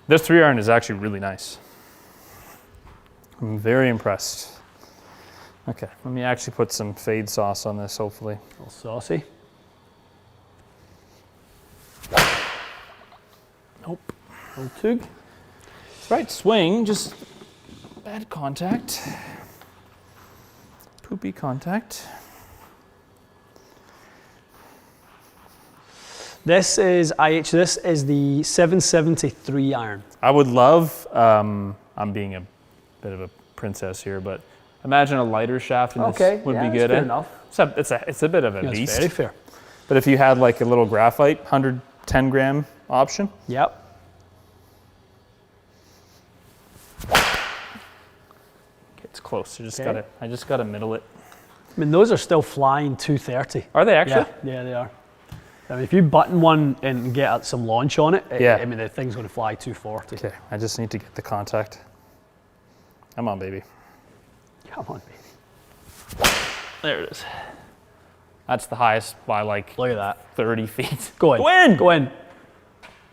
This 3-iron is actually really nice. I'm very impressed. Okay, let me actually put some fade sauce on this, hopefully. A little saucy. Nope. No tug. Right swing, just bad contact. Poopy contact. This is IH. This is the 773 iron. I would love. I'm being a bit of a princess here, but imagine a lighter shaft in this would be good. Fair enough. It's a bit of a beast. Very fair. But if you had like a little graphite 110 gram option. Yep. It's close. I just gotta middle it. I mean, those are still flying 230. Are they actually? Yeah, they are. I mean, if you button one and get some launch on it, Yeah. I mean, the thing's going to fly 240. Okay, I just need to get the contact. Come on, baby. Come on, baby. There it is. That's the highest by like Look at that. 30 feet. Go in. Go in! Go in.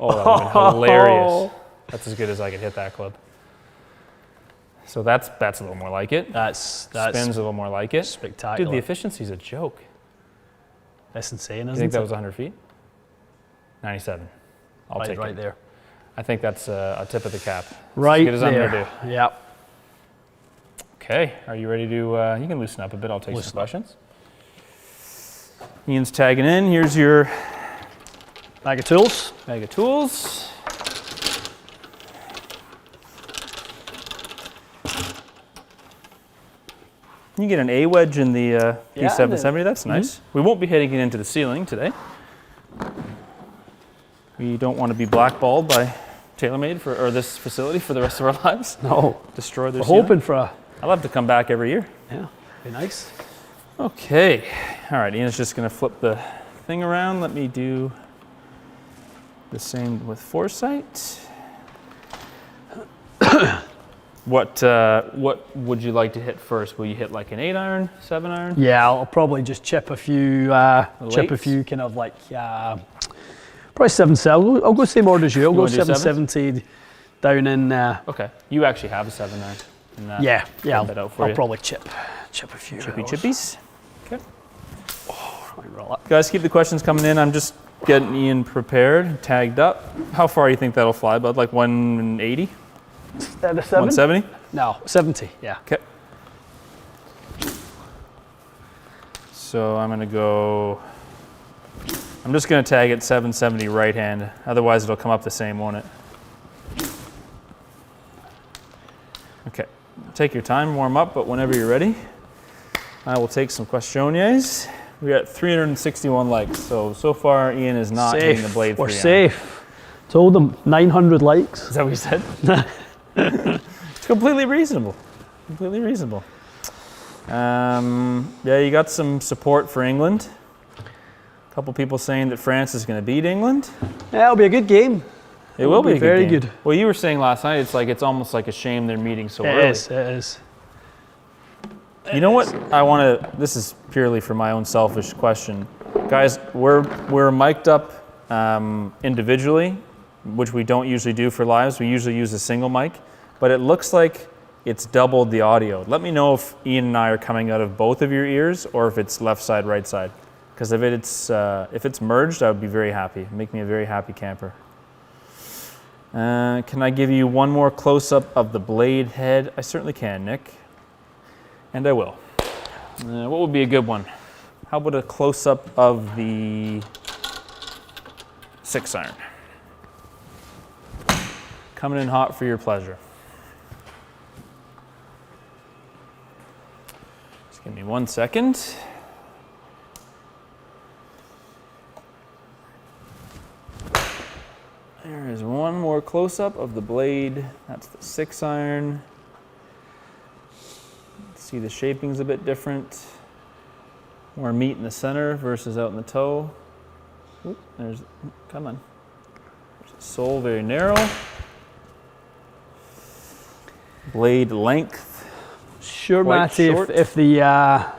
Oh, that would have been hilarious. That's as good as I could hit that club. So that's a little more like it. That's Spins a little more like it. spectacular. Dude, the efficiency's a joke. That's insane, isn't You think it? that was 100 feet? 97. I'll take right it. there. I think that's a tip of the cap. Right As good as there. I'm gonna do. Yeah. Okay, are you ready to, you can loosen up a bit, I'll take Loosen some up. questions. Ian's tagging in, here's your Bag of tools. bag of tools. You get an A wedge in the P770, that's nice. We won't be hitting it into the ceiling today. We don't want to be blackballed by Taylormade or this facility for the rest of our lives. No. Destroy their We're ceiling. hoping for a. I love to come back every year. Yeah. Be nice. Okay, all right, Ian's just gonna flip the thing around. Let me do the same with Foresight. What would you like to hit first? Will you hit like an 8-iron, 7-iron? Yeah, I'll probably just chip a few kind of like probably 770. I'll go same order as you. I'll go wanna do 770 down in. Okay, you actually have a 7-iron. in that. Yeah, Put that out for I'll you. probably chip a few. Chippy of those. chippies. Okay. Might roll up. Guys, keep the questions coming in. I'm just getting Ian prepared, tagged up. How far do you think that'll fly, bud? Like 180? The 7? 170? No, 70. Yeah. Okay. So I'm gonna go. I'm just gonna tag it 770 right hand. Otherwise, it'll come up the same, won't it? Okay. Take your time, warm up, but whenever you're ready, I will take some questiones. We got 361 likes, so far Ian is not hitting the blade. We're safe. Told them 900 likes. Is that what you said? It's completely reasonable. Completely reasonable. Yeah, you got some support for England. A couple people saying that France is going to beat England. Yeah, it'll be a good game. It will be a very game. good. Well, you were saying last night it's almost like a shame they're meeting so early. It is. You know what? This is purely for my own selfish question. Guys, we're mic'd up individually, which we don't usually do for lives. We usually use a single mic, but it looks like it's doubled the audio. Let me know if Ian and I are coming out of both of your ears or if it's left side, right side. Because if it's merged, I would be very happy. Make me a very happy camper. Can I give you one more close-up of the blade head? I certainly can, Nick. And I will. What would be a good one? How about a close-up of the 6-iron? Coming in hot for your pleasure. Just give me 1 second. There is one more close-up of the blade. That's the 6-iron. See, the shaping's a bit different. More meat in the center versus out in the toe. Oop, come on. There's the sole, very narrow. Blade length. Sure, Quite Matty, short. if the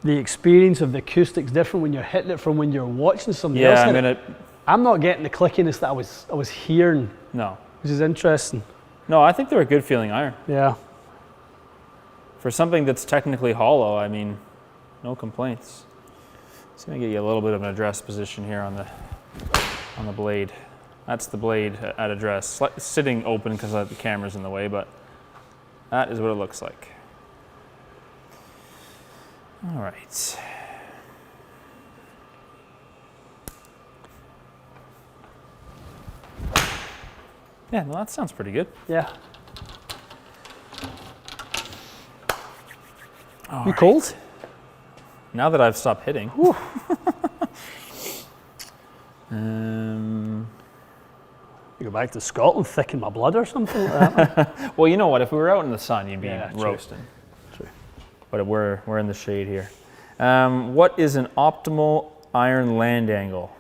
experience of the acoustic's different when you're hitting it from when you're watching somebody else hit it. I'm not getting the clickiness that I was hearing. No. Which is interesting. No, I think they're a good feeling iron. Yeah. For something that's technically hollow, I mean, no complaints. It's gonna get you a little bit of an address position here on the blade. That's the blade at address. Sitting open because the camera's in the way, but that is what it looks like. All right. Yeah, well, that sounds pretty good. Yeah. All You right. cold? Now that I've stopped hitting. You go back to Scotland, thicken my blood or something like that. Well, you know what? If we were out in the sun, you'd be Yeah, true. roasting. True. But we're in the shade here. What is an optimal iron land angle,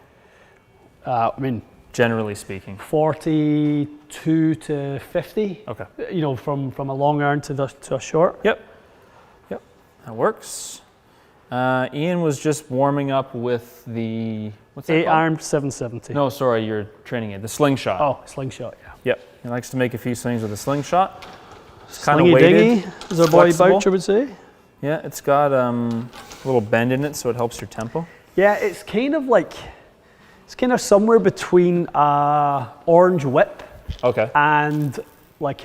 I mean, generally speaking? 42 to 50. Okay. You know, from a long iron to a short. Yep. Yep. That works. Ian was just warming up with the, what's that 8 called? iron 770. No, sorry, you're training it. The slingshot. Oh, slingshot, yeah. Yep. He likes to make a few swings with a slingshot. It's kind of Slingy weighted. dingy, as our boy flexible. Boucher would say. Yeah, it's got a little bend in it, so it helps your tempo. Yeah, it's kind of somewhere between a orange whip Okay. and like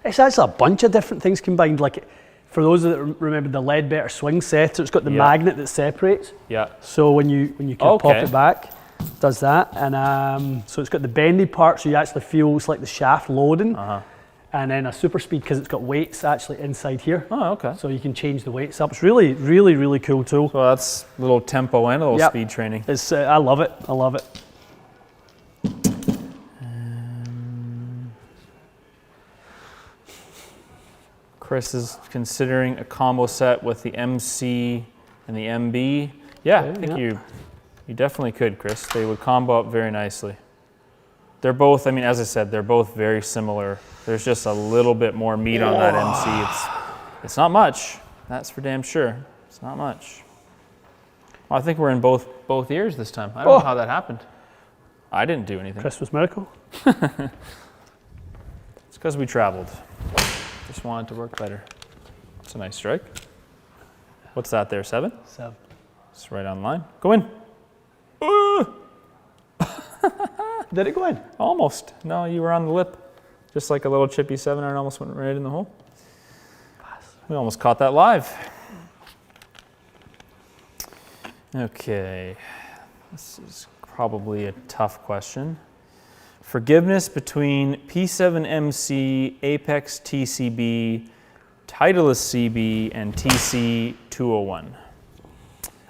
it's actually a bunch of different things combined. Like, for those that remember the Leadbetter swing setter, it's got the magnet that separates. Yeah. So when you kind of pop it back, it does that. And so it's got the bendy part, so you actually feel it's like the shaft loading. And then a super speed because it's got weights actually inside here. Oh, okay. So you can change the weights up. It's really, really, really cool tool. So that's a little tempo and a little speed training. It's I love it. I love it. Chris is considering a combo set with the MC and the MB. Yeah, I think you definitely could, Chris. They would combo up very nicely. They're both, I mean, as I said, they're both very similar. There's just a little bit more meat on that MC. It's not much. That's for damn sure. It's not much. Well, I think we're in both ears this time. I don't know how that happened. I didn't do anything. Christmas miracle. It's because we traveled. Just wanted to work better. It's a nice strike. What's that there, 7? 7. It's right on line. Go in. Did it go in? Almost. No, you were on the lip. Just like a little chippy 7-iron almost went right in the hole. We almost caught that live. Okay. This is probably a tough question. Forgiveness between P7MC, Apex TCB, Titleist CB, and TC201.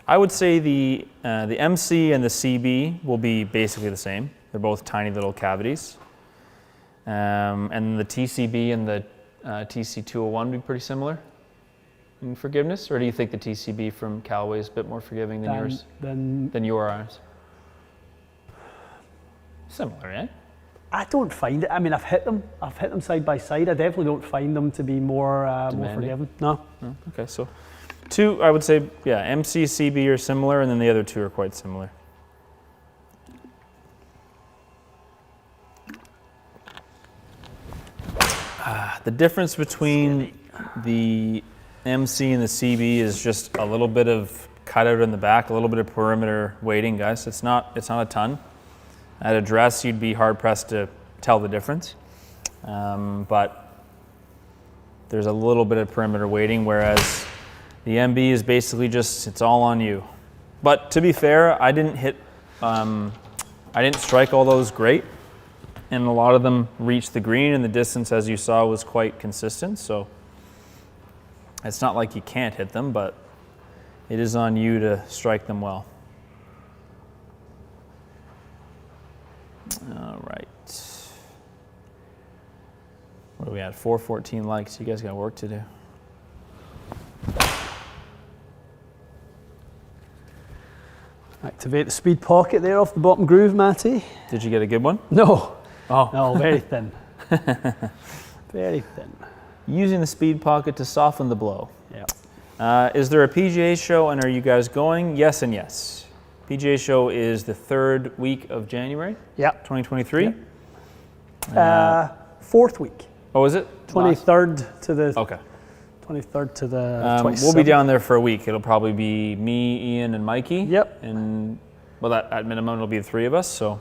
I would say the MC and the CB will be basically the same. They're both tiny little cavities. And the TCB and the TC201 would be pretty similar in forgiveness? Or do you think the TCB from Callaway is a bit more forgiving than yours? Than your irons? Similar, eh? I don't find it. I mean, I've hit them side by side. I definitely don't find them to be more forgiving. No. Okay, so two, I would say, yeah, MC, CB are similar, and then the other two are quite similar. The difference between the MC and the CB is just a little bit of cutout in the back, a little bit of perimeter weighting, guys. It's not a ton. At address, you'd be hard pressed to tell the difference, but there's a little bit of perimeter weighting, whereas the MB is basically just, it's all on you. But to be fair, I didn't strike all those great, and a lot of them reached the green, and the distance, as you saw, was quite consistent. So it's not like you can't hit them, but it is on you to strike them well. All right. What are we at? 414 likes. You guys got work to do. Activate the speed pocket there off the bottom groove, Matty. Did you get a good one? No. Oh. No, very thin. Very thin. Using the speed pocket to soften the blow. Yeah. Is there a PGA show, and are you guys going? Yes and yes. PGA show is the 3rd week of January. Yeah. 2023. Yeah. 4th week. Oh, is it? 23rd to the. Okay. 23rd to the 27th. We'll be down there for a week. It'll probably be me, Ian, and Mikey. Yep. And well, at minimum, it'll be the 3 of us. So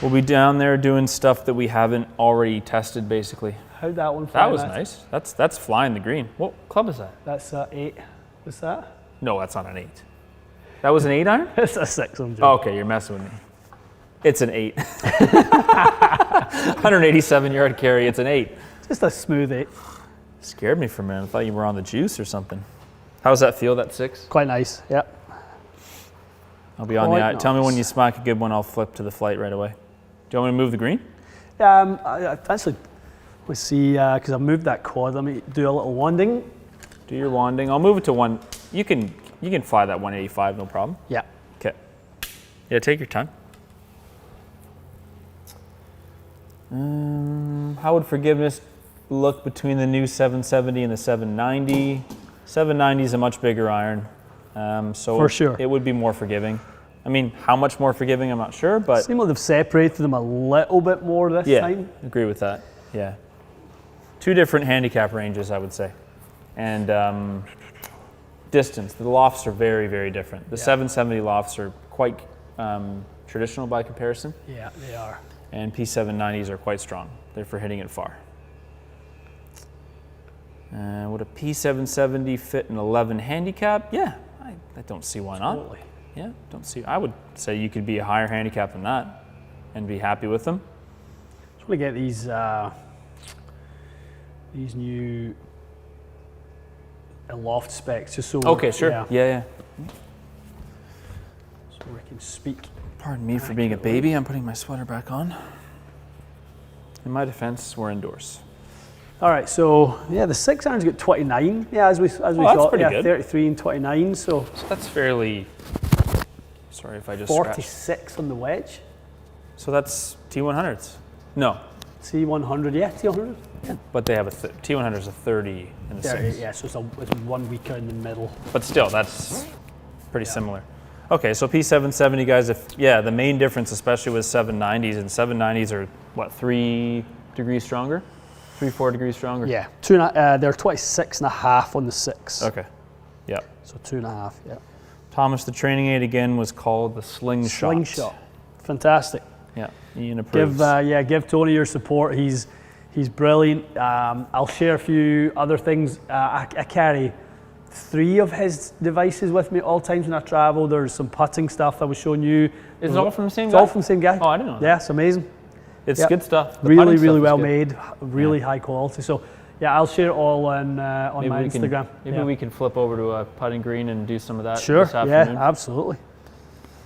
we'll be down there doing stuff that we haven't already tested, basically. How'd that one fly? That was nice. That's flying the green. What club is that? That's 8. What's that? No, that's not an 8. That was an 8-iron? It's a 6. I'm joking. Oh, okay, you're messing with me. It's an 8. 187-yard carry. It's an 8. Just a smooth 8. Scared me for a minute. I thought you were on the juice or something. How does that feel, that 6? Quite nice, yeah. I'll be on the eye. Tell me when you smack a good one, I'll flip to the flight right away. Do you want me to move the green? Actually, let's see, because I've moved that quad. Let me do a little wanding. Do your wanding. I'll move it to 1. You can You can fly that 185, no problem. Yeah. Okay. Yeah, take your time. How would forgiveness look between the new 770 and the 790? 790 is a much bigger iron, so For sure. it would be more forgiving. I mean, how much more forgiving, I'm not sure, but Seems like they've separated them a little bit more this yeah, time. agree with that. Yeah, 2 different handicap ranges, I would say, and distance. The lofts are very, very different. The 770 lofts are quite traditional by comparison. Yeah, they are. And P790s are quite strong. They're for hitting it far. Would a P770 fit an 11 handicap? Yeah, I don't see why not. Totally. Yeah, don't see. I would say you could be a higher handicap than that and be happy with them. Just want to get these new loft specs just so. Okay, sure. Yeah. Yeah. So we can speak. Pardon me for being a baby. I'm putting my sweater back on. In my defense, we're indoors. All right, so yeah, the 6 iron's got 29. Yeah, as we that's thought. pretty Yeah, good. 33 and 29. So That's fairly. Sorry if I just 46 on the wedge. So that's T100s. No, T100, yeah, T100. but they have T100 is a 30 in the 6. Yeah, so it's 1 weaker in the middle. But still, that's pretty similar. Okay, so P770 guys, the main difference, especially with 790s, and 790s are what, 3 degrees stronger? 3-4 degrees stronger? Yeah, they're 26 and a half on the 6. Okay, yeah. So 2.5, yeah. Thomas, the training aid again was called the Slingshot. Slingshot, fantastic. Yeah, Ian approves. Give Tony your support. He's brilliant. I'll share a few other things. I carry 3 of his devices with me at all times when I travel. There's some putting stuff I was showing you. Is it all from the same It's guy? all from the same guy. Oh, I didn't know that. Yeah, it's amazing. It's Yep. good stuff. The Really, putting really stuff well is good. made. Really high quality. So yeah, I'll share it all on my Instagram. Maybe we can flip over to a putting green and do some of that Sure. this afternoon. Yeah, absolutely.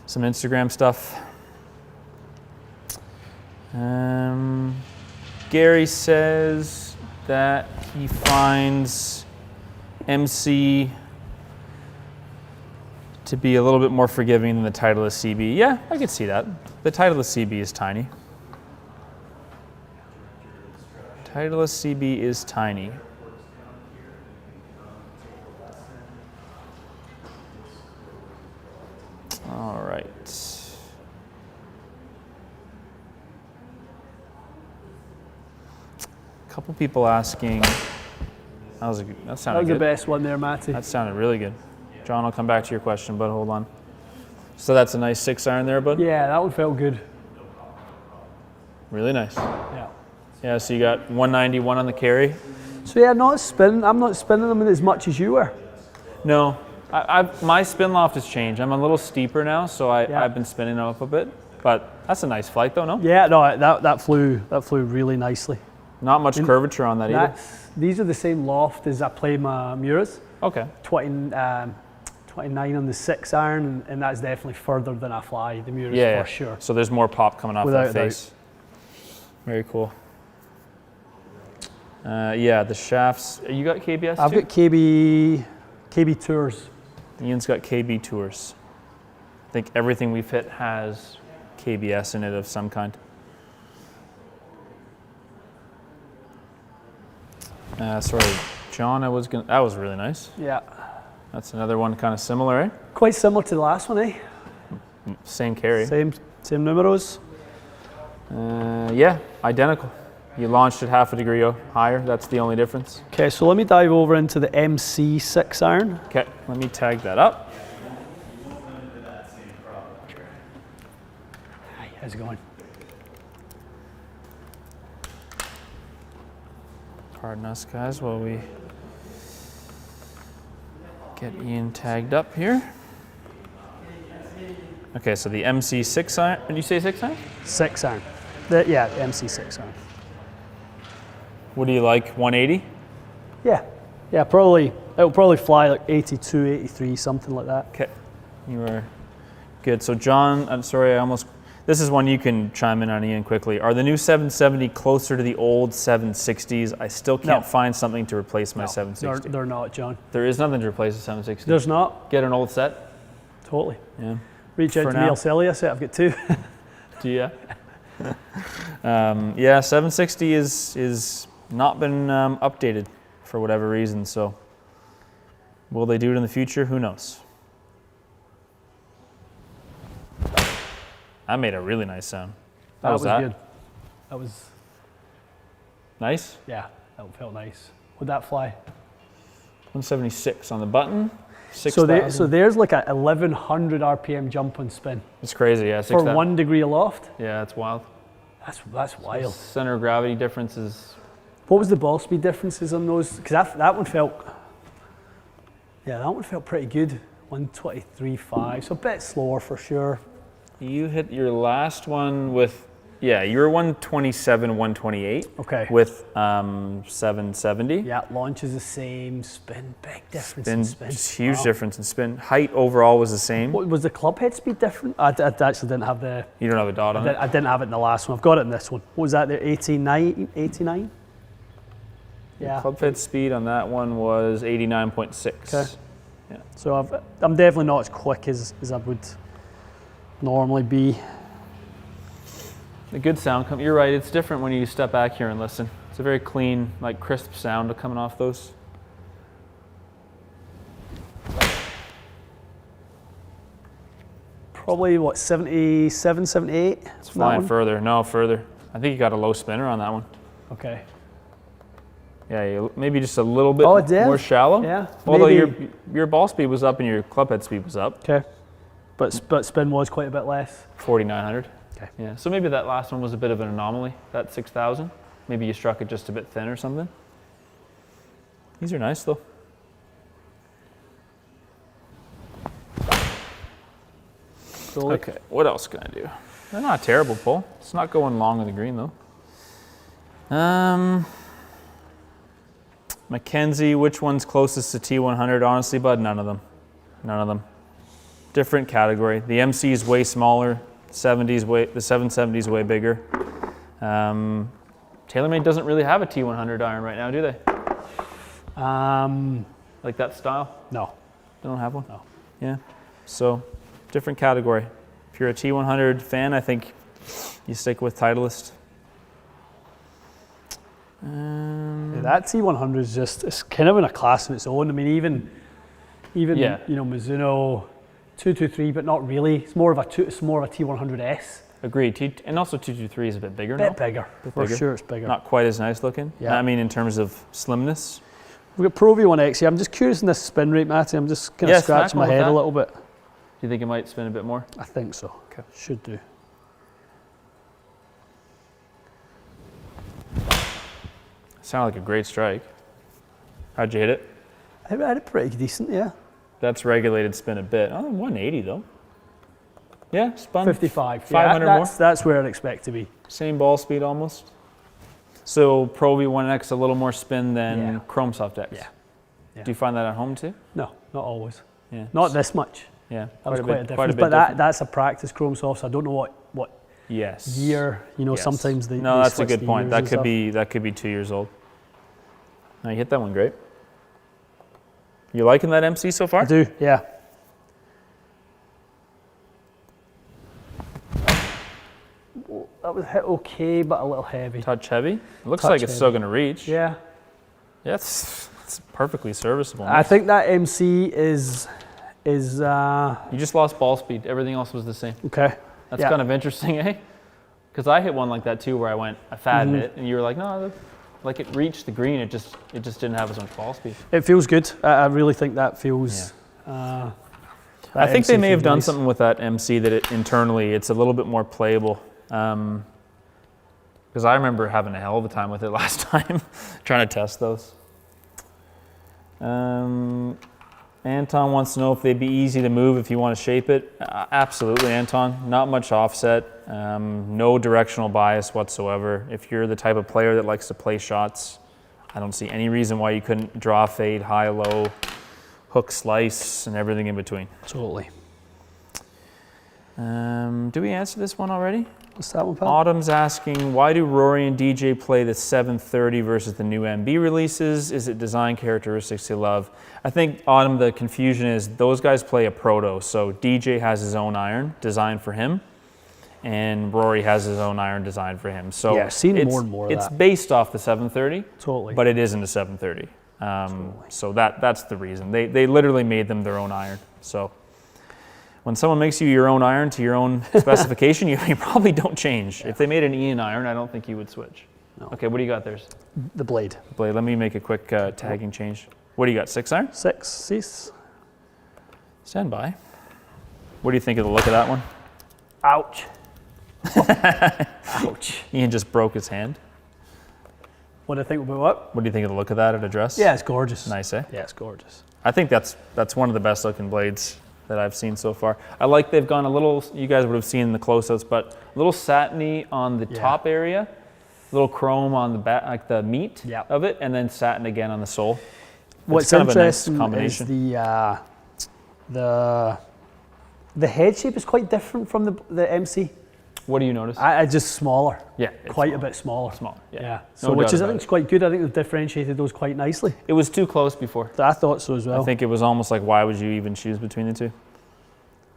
Some Instagram stuff. Gary says that he finds MC to be a little bit more forgiving than the Titleist CB. Yeah, I could see that. The Titleist CB is tiny. Titleist CB is tiny. All right. A couple people asking. That sounded That was good. the best one there, Matty. That sounded really good. John, I'll come back to your question, but hold on. So that's a nice 6 iron there, bud? Yeah, that one felt good. Really nice. Yeah. Yeah, so you got 191 on the carry. So yeah, I'm not spinning them as much as you were. No, my spin loft has changed. I'm a little steeper now, so Yeah. I've been spinning it up a bit. But that's a nice flight though, no? Yeah, no, that flew really nicely. Not much curvature on that either. These are the same loft as I play my Muras. Okay. 29 on the 6 iron, and that's definitely further than I fly the Muras Yeah, for sure. So there's more pop coming off Without that face. Very cool. Yeah, the shafts. You got KBS I've too? got KB Tours. Ian's got KB Tours. I think everything we've hit has KBS in it of some kind. Sorry, John, that was really nice. Yeah. That's another one kind of similar, eh? Quite similar to the last one, eh? Same carry. Same numeros. Yeah, identical. You launched it half a degree higher. That's the only difference. Okay, so let me dive over into the MC 6 iron. Okay, let me tag that up. Hi, how's it going? Pardon us, guys, while we get Ian tagged up here. Okay, so the MC 6 iron. Did you say 6 iron? 6 iron. Yeah, MC 6 iron. What do you like? 180? Yeah, it'll probably fly like 82, 83, something like that. Okay, you are good. So John, I'm sorry, This is one you can chime in on, Ian, quickly. Are the new 770 closer to the old 760s? I still can't find something to replace my 760. They're not, John. There is nothing to replace the 760. There's not. Get an old set? Totally. Yeah. Reach out to me, I'll sell you a set. I've got 2. Do you? Yeah, 760 is not been updated for whatever reason, so will they do it in the future? Who knows? That made a really nice sound. That was good. That was nice? Yeah, that felt nice. Would that fly? 176 on the button. 6, so there's like a 1100 RPM jump on spin. It's crazy, yeah. For 1 degree aloft? Yeah, it's wild. That's wild. So center of gravity difference is... What was the ball speed differences on those? Because that one felt... Yeah, that one felt pretty good. 123.5, so a bit slower for sure. You hit your last one with... Yeah, you were 127, 128. Okay. With 770. Yeah, launch is the same. Spin, big difference in spin. Just huge difference in spin. Height overall was the same. What, was the club head speed different? I actually didn't have the... You don't have a dot on it? I didn't have it in the last one. I've got it in this one. What was that there? 89? Yeah. The club head speed on that one was 89.6. Okay. Yeah. So I'm definitely not as quick as I would normally be. A good sound. You're right, it's different when you step back here and listen. It's a very clean, like crisp sound coming off those. Probably what, 77, 78? It's flying further. No, further. I think you got a low spinner on that one. Okay. Yeah, maybe just a little bit more shallow. Yeah. Although your ball speed was up and your club head speed was up. Okay. But spin was quite a bit less. 4,900. Okay. Yeah. So maybe that last one was a bit of an anomaly. That 6,000. Maybe you struck it just a bit thin or something. These are nice though. Okay. What else can I do? They're not a terrible pull. It's not going long on the green though. Mackenzie, which one's closest to T100? Honestly, bud, none of them. None of them. Different category. The MC is way smaller. The 770 is way bigger. Taylormade doesn't really have a T100 iron right now, do they? Like that style? No. They don't have one? No. Yeah. So, different category. If you're a T100 fan, I think you stick with Titleist. Yeah, that T100 is it's kind of in a class of its own. I mean, even Mizuno 223, but not really. It's more of a T100S. Agreed. And also 223 is a bit bigger now. Bit bigger. For sure, it's bigger. Not quite as nice looking. Yeah. I mean, in terms of slimness. We've got Pro V1X here. I'm just curious in this spin rate, Matty. I'm just kind of scratching my head a little bit. Do you think it might spin a bit more? I think so. Okay. Should do. Sounded like a great strike. How'd you hit it? I had it pretty decent, yeah. That's regulated spin a bit. Oh, 180 though. Yeah, spun 55. 500 more. more. That's where I'd expect to be. Same ball speed almost. So Pro V1X a little more spin than Chrome Soft X. Yeah. Do you find that at home too? No, not always. Yeah. Not this much. Yeah. That was quite a difference. But that's a practice Chrome Soft, so I don't know what year. Sometimes they that's a switch good point. That could be 2 years old. No, you hit that one great. You liking that MC so far? I do, yeah. That was hit okay, but a little heavy. Touch heavy. It looks like it's still going to reach. Yeah. Yeah, it's perfectly serviceable. I think that MC is. You just lost ball speed. Everything else was the same. Okay. That's kind of interesting, eh? Because I hit one like that too, where I fatted it, and you were like, no, like it reached the green. It just didn't have as much ball speed. It feels good. I really think that feels. I think they may have done something with that MC that internally it's a little bit more playable. Because I remember having a hell of a time with it last time, trying to test those. Anton wants to know if they'd be easy to move if you want to shape it. Absolutely, Anton. Not much offset, no directional bias whatsoever. If you're the type of player that likes to play shots, I don't see any reason why you couldn't draw, fade, high, low, hook, slice, and everything in between. Totally. Do we answer this one already? What's that one, pal? Autumn's asking, why do Rory and DJ play the 730 versus the new MB releases? Is it design characteristics they love? I think, Autumn, the confusion is those guys play a proto. So DJ has his own iron designed for him, and Rory has his own iron designed for him. So yeah, I've seen more and more of that. It's based off the 730, Totally. but it isn't a 730. So that's the reason. They literally made them their own iron. So when someone makes you your own iron to your own specification, you probably don't change. Yeah. If they made an Ian iron, I don't think you would switch. No. Okay, what do you got there? The blade. Blade. Let me make a quick tagging change. What do you got, 6 iron? 6, 6. Stand by. What do you think of the look of that one? Ouch. Ouch. Ian just broke his hand. What do I think about what? What do you think of the look of that at a dress? Yeah, it's gorgeous. Nice, eh? Yeah, it's gorgeous. I think that's one of the best looking blades that I've seen so far. I like they've gone a little, you guys would have seen the close-ups, but a little satiny on the top area, a little chrome on the back, like the meat of it, and then satin again on the sole. What's kind interesting of a nice combination. Is the head shape is quite different from the MC. What do you notice? I just smaller. Yeah, quite a bit smaller. Smaller. Yeah. Yeah. No So which is I doubt think is quite good. I think they've differentiated those quite nicely. It was too close before. I thought so as well. I think it was almost like, why would you even choose between the two?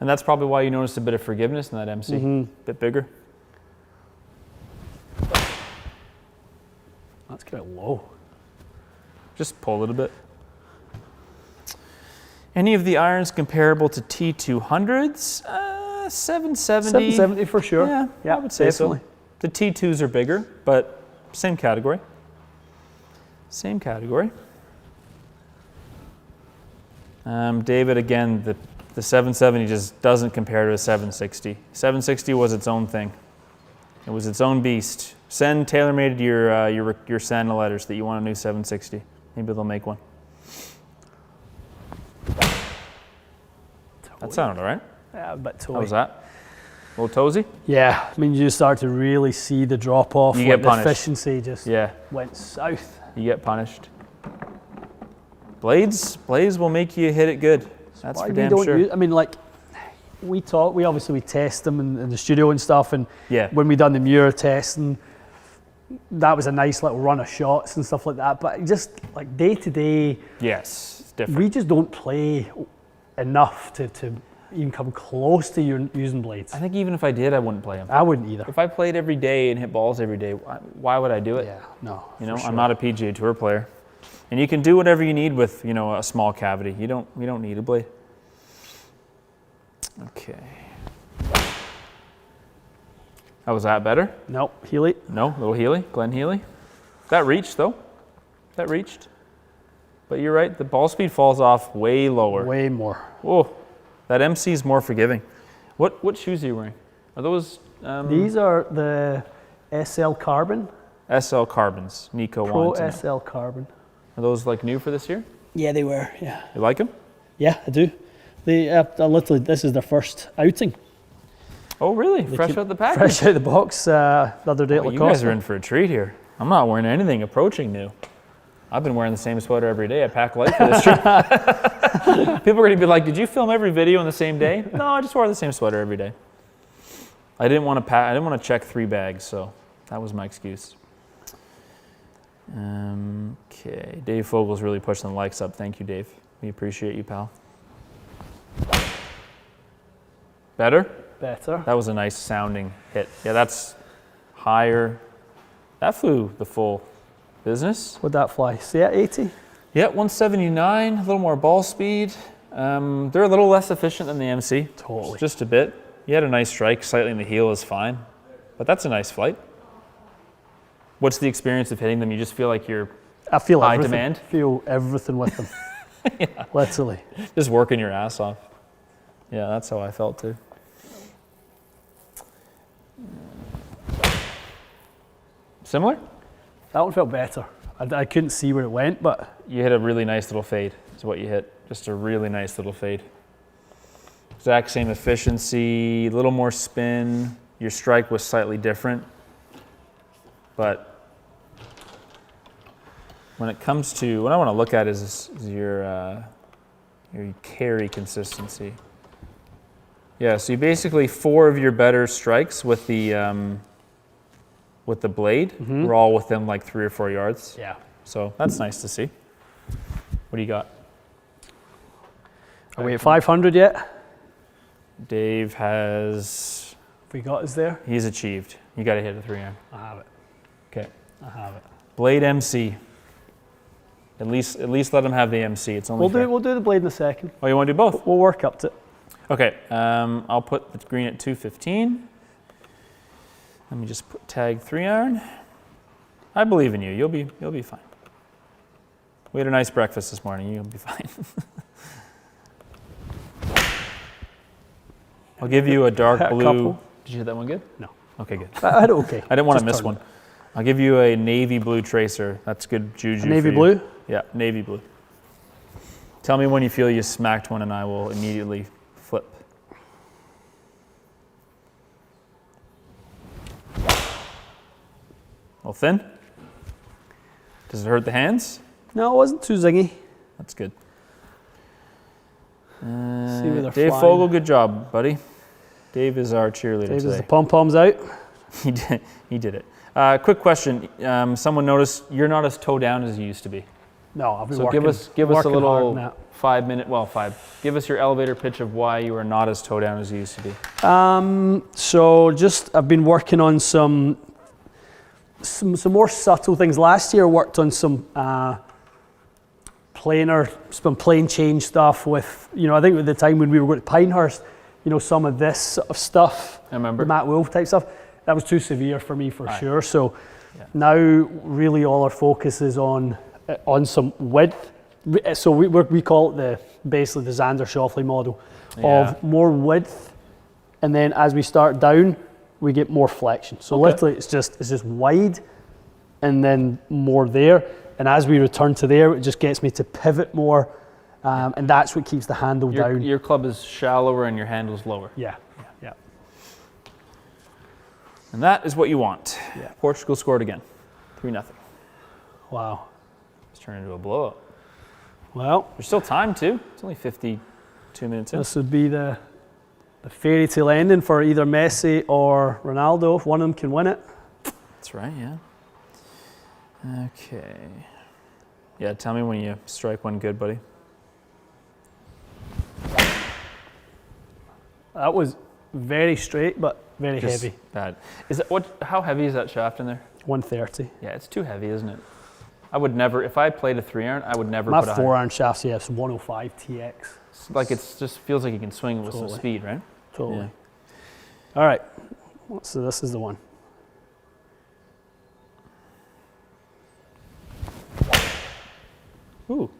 And that's probably why you noticed a bit of forgiveness in that MC. A bit bigger. That's kind of low. Just pull a little bit. Any of the irons comparable to T200s? 770. 770 for sure. Yeah, I would say definitely. so. The T2s are bigger, but same category. Same category. David, again, the 770 just doesn't compare to a 760. 760 was its own thing. It was its own beast. Send Taylormade your Santa letters that you want a new 760. Maybe they'll make one. That sounded all right. Yeah, a bit toey. How was that? A little toesy? Yeah, I mean, you start to really see the drop off. You get punished. The efficiency just went south. You get punished. Blades will make you hit it good. That's for damn sure. I mean, like, we obviously test them in the studio and stuff, and when we done the Muir testing, that was a nice little run of shots and stuff like that. But just like day to day, yes, it's different. We just don't play enough to even come close to using blades. I think even if I did, I wouldn't play them. I wouldn't either. If I played every day and hit balls every day, why would I do it? Yeah, no. You know, I'm not a PGA Tour player, and you can do whatever you need with a small cavity. You don't need a blade. Okay. How was that better? Nope. Healy. No, little Healy, Glenn Healy. That reached though. That reached. But you're right. The ball speed falls off way lower. Way more. Oh, that MC is more forgiving. What shoes are you wearing? Are those? These are the SL Carbon. SL Carbons. Nico Pro SL Carbon. Are those like new for this year? Yeah, they were. Yeah. You like them? Yeah, I do. They literally, this is their first outing. Oh, really? Fresh out the package? Fresh out the box the other day at Lacoste. You guys are in for a treat here. I'm not wearing anything approaching new. I've been wearing the same sweater every day. I pack light for this trip. People are going to be like, did you film every video on the same day? No, I just wore the same sweater every day. I didn't want to check 3 bags, so that was my excuse. Okay, Dave Fogel's really pushing the likes up. Thank you, Dave. We appreciate you, pal. Better? Better. That was a nice sounding hit. Yeah, that's higher. That flew the full business. Would that fly? See at 80? Yeah, 179, a little more ball speed. They're a little less efficient than the MC. Totally. Just a bit. You had a nice strike, slightly in the heel is fine. But that's a nice flight. What's the experience of hitting them? You just feel like you're high demand? I feel everything with them. Yeah. Literally. Just working your ass off. Yeah, that's how I felt too. Similar? That one felt better. I couldn't see where it went, but... You hit a really nice little fade, is what you hit. Just a really nice little fade. Exact same efficiency, a little more spin. Your strike was slightly different. But when it comes to, what I want to look at is your carry consistency. Yeah, so you basically 4 of your better strikes with the blade were all within like 3 or 4 yards. Yeah. So that's nice to see. What do you got? Are we at 500 yet? Dave has... We got us there? He's achieved. You got to hit a 3-iron. I have it. Okay. I have it. Blade MC. At least let him have the MC. It's only We'll do the blade in a second. Oh, you want to do both? We'll work up to it. Okay. I'll put the green at 215. Let me just tag 3-iron. I believe in you. You'll be fine. We had a nice breakfast this morning. You'll be fine. I'll give you a dark blue. Couple. Did you hit that one good? No. Okay, good. I had it okay. I didn't want to Just miss turned one. I'll give you a navy blue tracer. That's good juju. Navy for you. blue? Yeah, navy blue. Tell me when you feel you smacked one and I will immediately flip. Well, thin? Does it hurt the hands? No, it wasn't too zingy. That's good. See where they're Dave flying. Fogel, good job, buddy. Dave is our cheerleader Dave, is today. the pom-poms out? He did it. Quick question. Someone noticed you're not as toe down as you used to be. No, I've been So working give us a working hard on little that. 5 minute, well, 5. Give us your elevator pitch of why you are not as toe down as you used to be. So I've been working on some more subtle things. Last year I worked on some some plane change stuff with, I think at the time when we were going to Pinehurst, some of this sort of stuff, I remember. the Matt Wolf type stuff, that was too severe for me for Aye. sure. So Yeah. now really all our focus is on some width. So we call it basically the Xander Schauffele model of more width, and then as we start down, we get more flexion. So literally it's just wide and then more there. And as we return to there, it just gets me to pivot more, and that's what keeps the handle down. Your club is shallower and your handle's lower. Yeah. And that is what you want. Yeah. Portugal scored again. 3-0. Wow. It's turned into a blowout. Well, There's still time too. It's only 52 minutes in. this would be the fairy tale ending for either Messi or Ronaldo. If one of them can win it. That's right, yeah. Okay. Yeah, tell me when you strike one good, buddy. That was very straight, but very Just heavy. bad. How heavy is that shaft in there? 130. Yeah, it's too heavy, isn't it? I would never, if I played a 3-iron, I would never My put a 4-iron shafts, it's 105 TX. Like it's just feels like you can swing it with some Totally. speed, right? Totally. Yeah. All right. So this is the one. Ooh.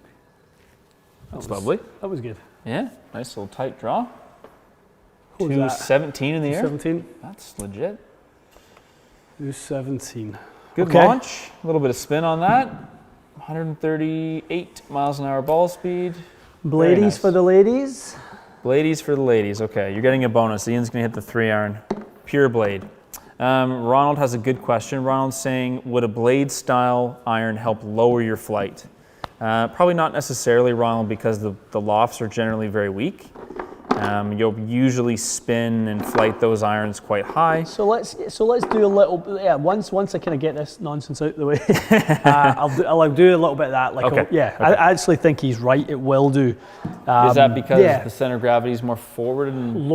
That's lovely. That was good. Yeah, nice little tight draw. What was that? 217 in the air. 17. That's legit. 217. Good Okay. launch. A little bit of spin on that. 138 miles an hour ball speed. Very Bladies nice. for the ladies. Bladies for the ladies. Okay, you're getting a bonus. Ian's going to hit the 3-iron. Pure blade. Ronald has a good question. Ronald's saying, would a blade style iron help lower your flight? Probably not necessarily, Ronald, because the lofts are generally very weak. You'll usually spin and flight those irons quite high. So let's do a little. Yeah, once I kind of get this nonsense out of the way, I'll do a little bit of that. Like, Okay. I actually think he's right. It will do. Is that because yeah. the center of gravity is more forward and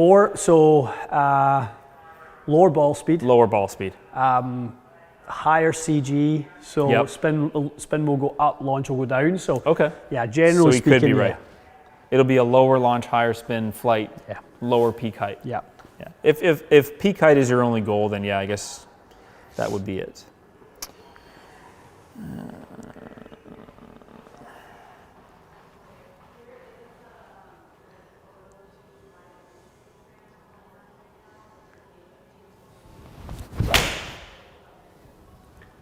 Lower ball speed, lower ball speed? higher CG. So Yep. spin will go up, launch will go down. So Okay. yeah, So generally he speaking, could be yeah. right. It'll be a lower launch, higher spin flight, Yeah. lower peak height. Yeah. Yeah. If peak height is your only goal, then yeah, I guess that would be it.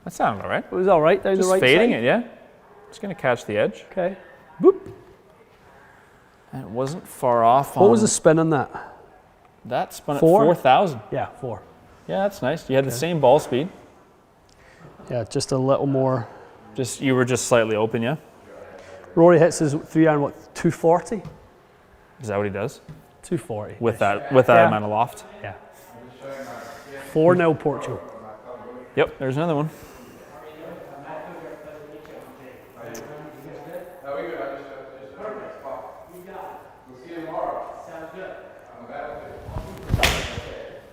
That sounded all right. It was all right down Just the right fading side. it, yeah. Just gonna catch the edge. Okay. Boop. And it wasn't far off. What was the spin on that? That spun 4? at 4,000. Yeah, 4. Yeah, that's nice. You had the same ball speed. Yeah, just a little more. You were just slightly open, yeah. Rory hits his 3-iron, 240? Is that what he does? 240. with that Yeah. amount of loft. Yeah. 4-0 Portugal. Yep, there's another one.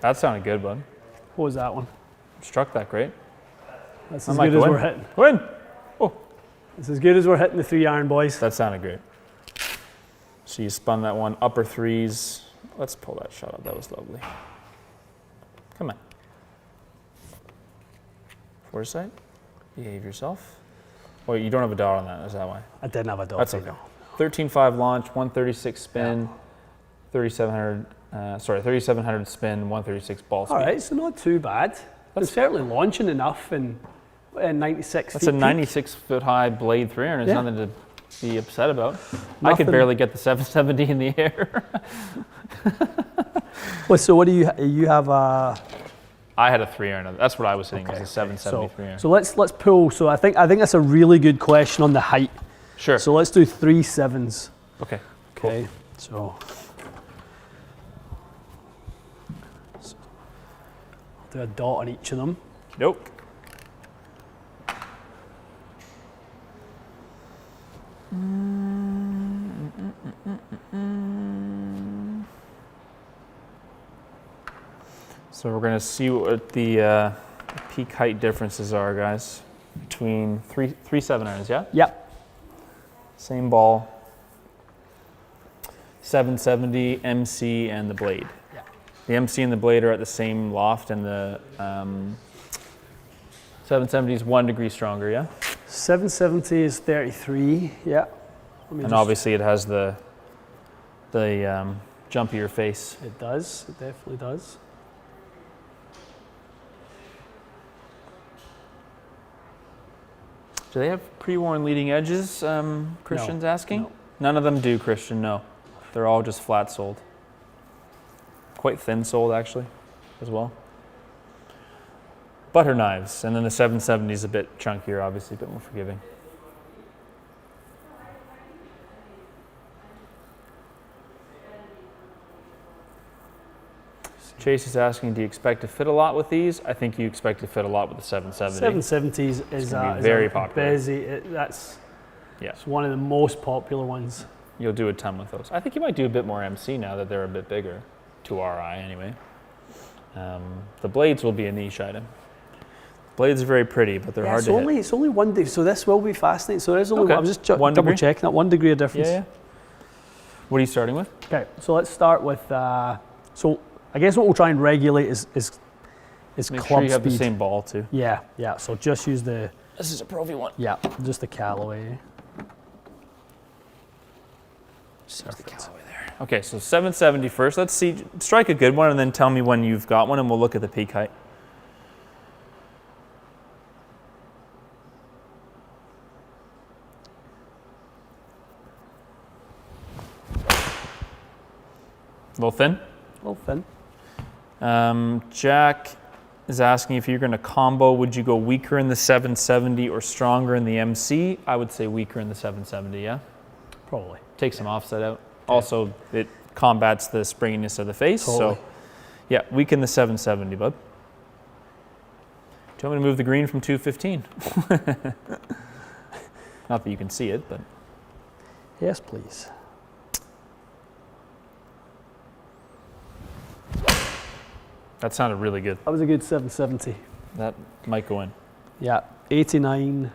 That sounded good, bud. What was that one? Struck that great. That's as good as we're hitting. Go in. Oh, It's as good as we're hitting the 3-iron, boys. that sounded great. So you spun that one, upper threes. Let's pull that shot up. That was lovely. Come on. Foresight. Behave yourself. Oh, you don't have a dot on that. Is that why? I didn't have a dot. That's okay. 13.5 launch, 136 spin, 3700. 3700 spin, 136 ball speed. All right, so not too bad. It's certainly launching enough in 96 That's feet. a 96 foot high blade 300. There's nothing to be upset about. I could Nothing. barely get the 770 in the air. Well, so what do you have? I had a 300. That's what I was hitting. Was a 770 300. So let's pull. So I think that's a really good question on the height. Sure. So let's do 3 7s. Okay. Okay. So do a dot on each of them. Nope. So we're going to see what the peak height differences are, guys, between three 700s, yeah? Yep. Same ball, 770, MC, and the blade. Yeah. The MC and the blade are at the same loft, and the 770 is 1 degree stronger, yeah? 770 is 33. Yeah. And obviously it has the jumpier face. It does. It definitely does. Do they have pre-worn leading edges, Christian's asking? No. None of them do, Christian, no. They're all just flat soled. Quite thin soled, actually, as well. Butter knives, and then the 770 is a bit chunkier, obviously, a bit more forgiving. Chase is asking, do you expect to fit a lot with these? I think you expect to fit a lot with the 770. 770s is very popular. busy. That's it's one of the most popular ones. You'll do a ton with those. I think you might do a bit more MC now that they're a bit bigger, to our eye anyway. The blades will be a niche item. Blades are very pretty, but they're hard to hit. It's only 1 degree, so this will be fascinating. So there's only, Okay. I'm just 1 double degree? checking that, 1 degree of difference. Yeah. What are you starting with? Okay, so let's start with, so I guess what we'll try and regulate is Make club sure you have speed. the same ball too. Yeah, so just use the, This is a Pro V1. just the Callaway. There. Okay, so 770 first. Let's see. Strike a good one and then tell me when you've got one and we'll look at the peak height. A little thin? A little thin. Jack is asking if you're going to combo, would you go weaker in the 770 or stronger in the MC? I would say weaker in the 770, yeah? Probably. Take some offset out. Also, it combats the springiness of the face. Totally. So, yeah, weaken the 770, bud. Do you want me to move the green from 215? Not that you can see it, but. Yes, please. That sounded really good. That was a good 770. That might go in. Yeah, 89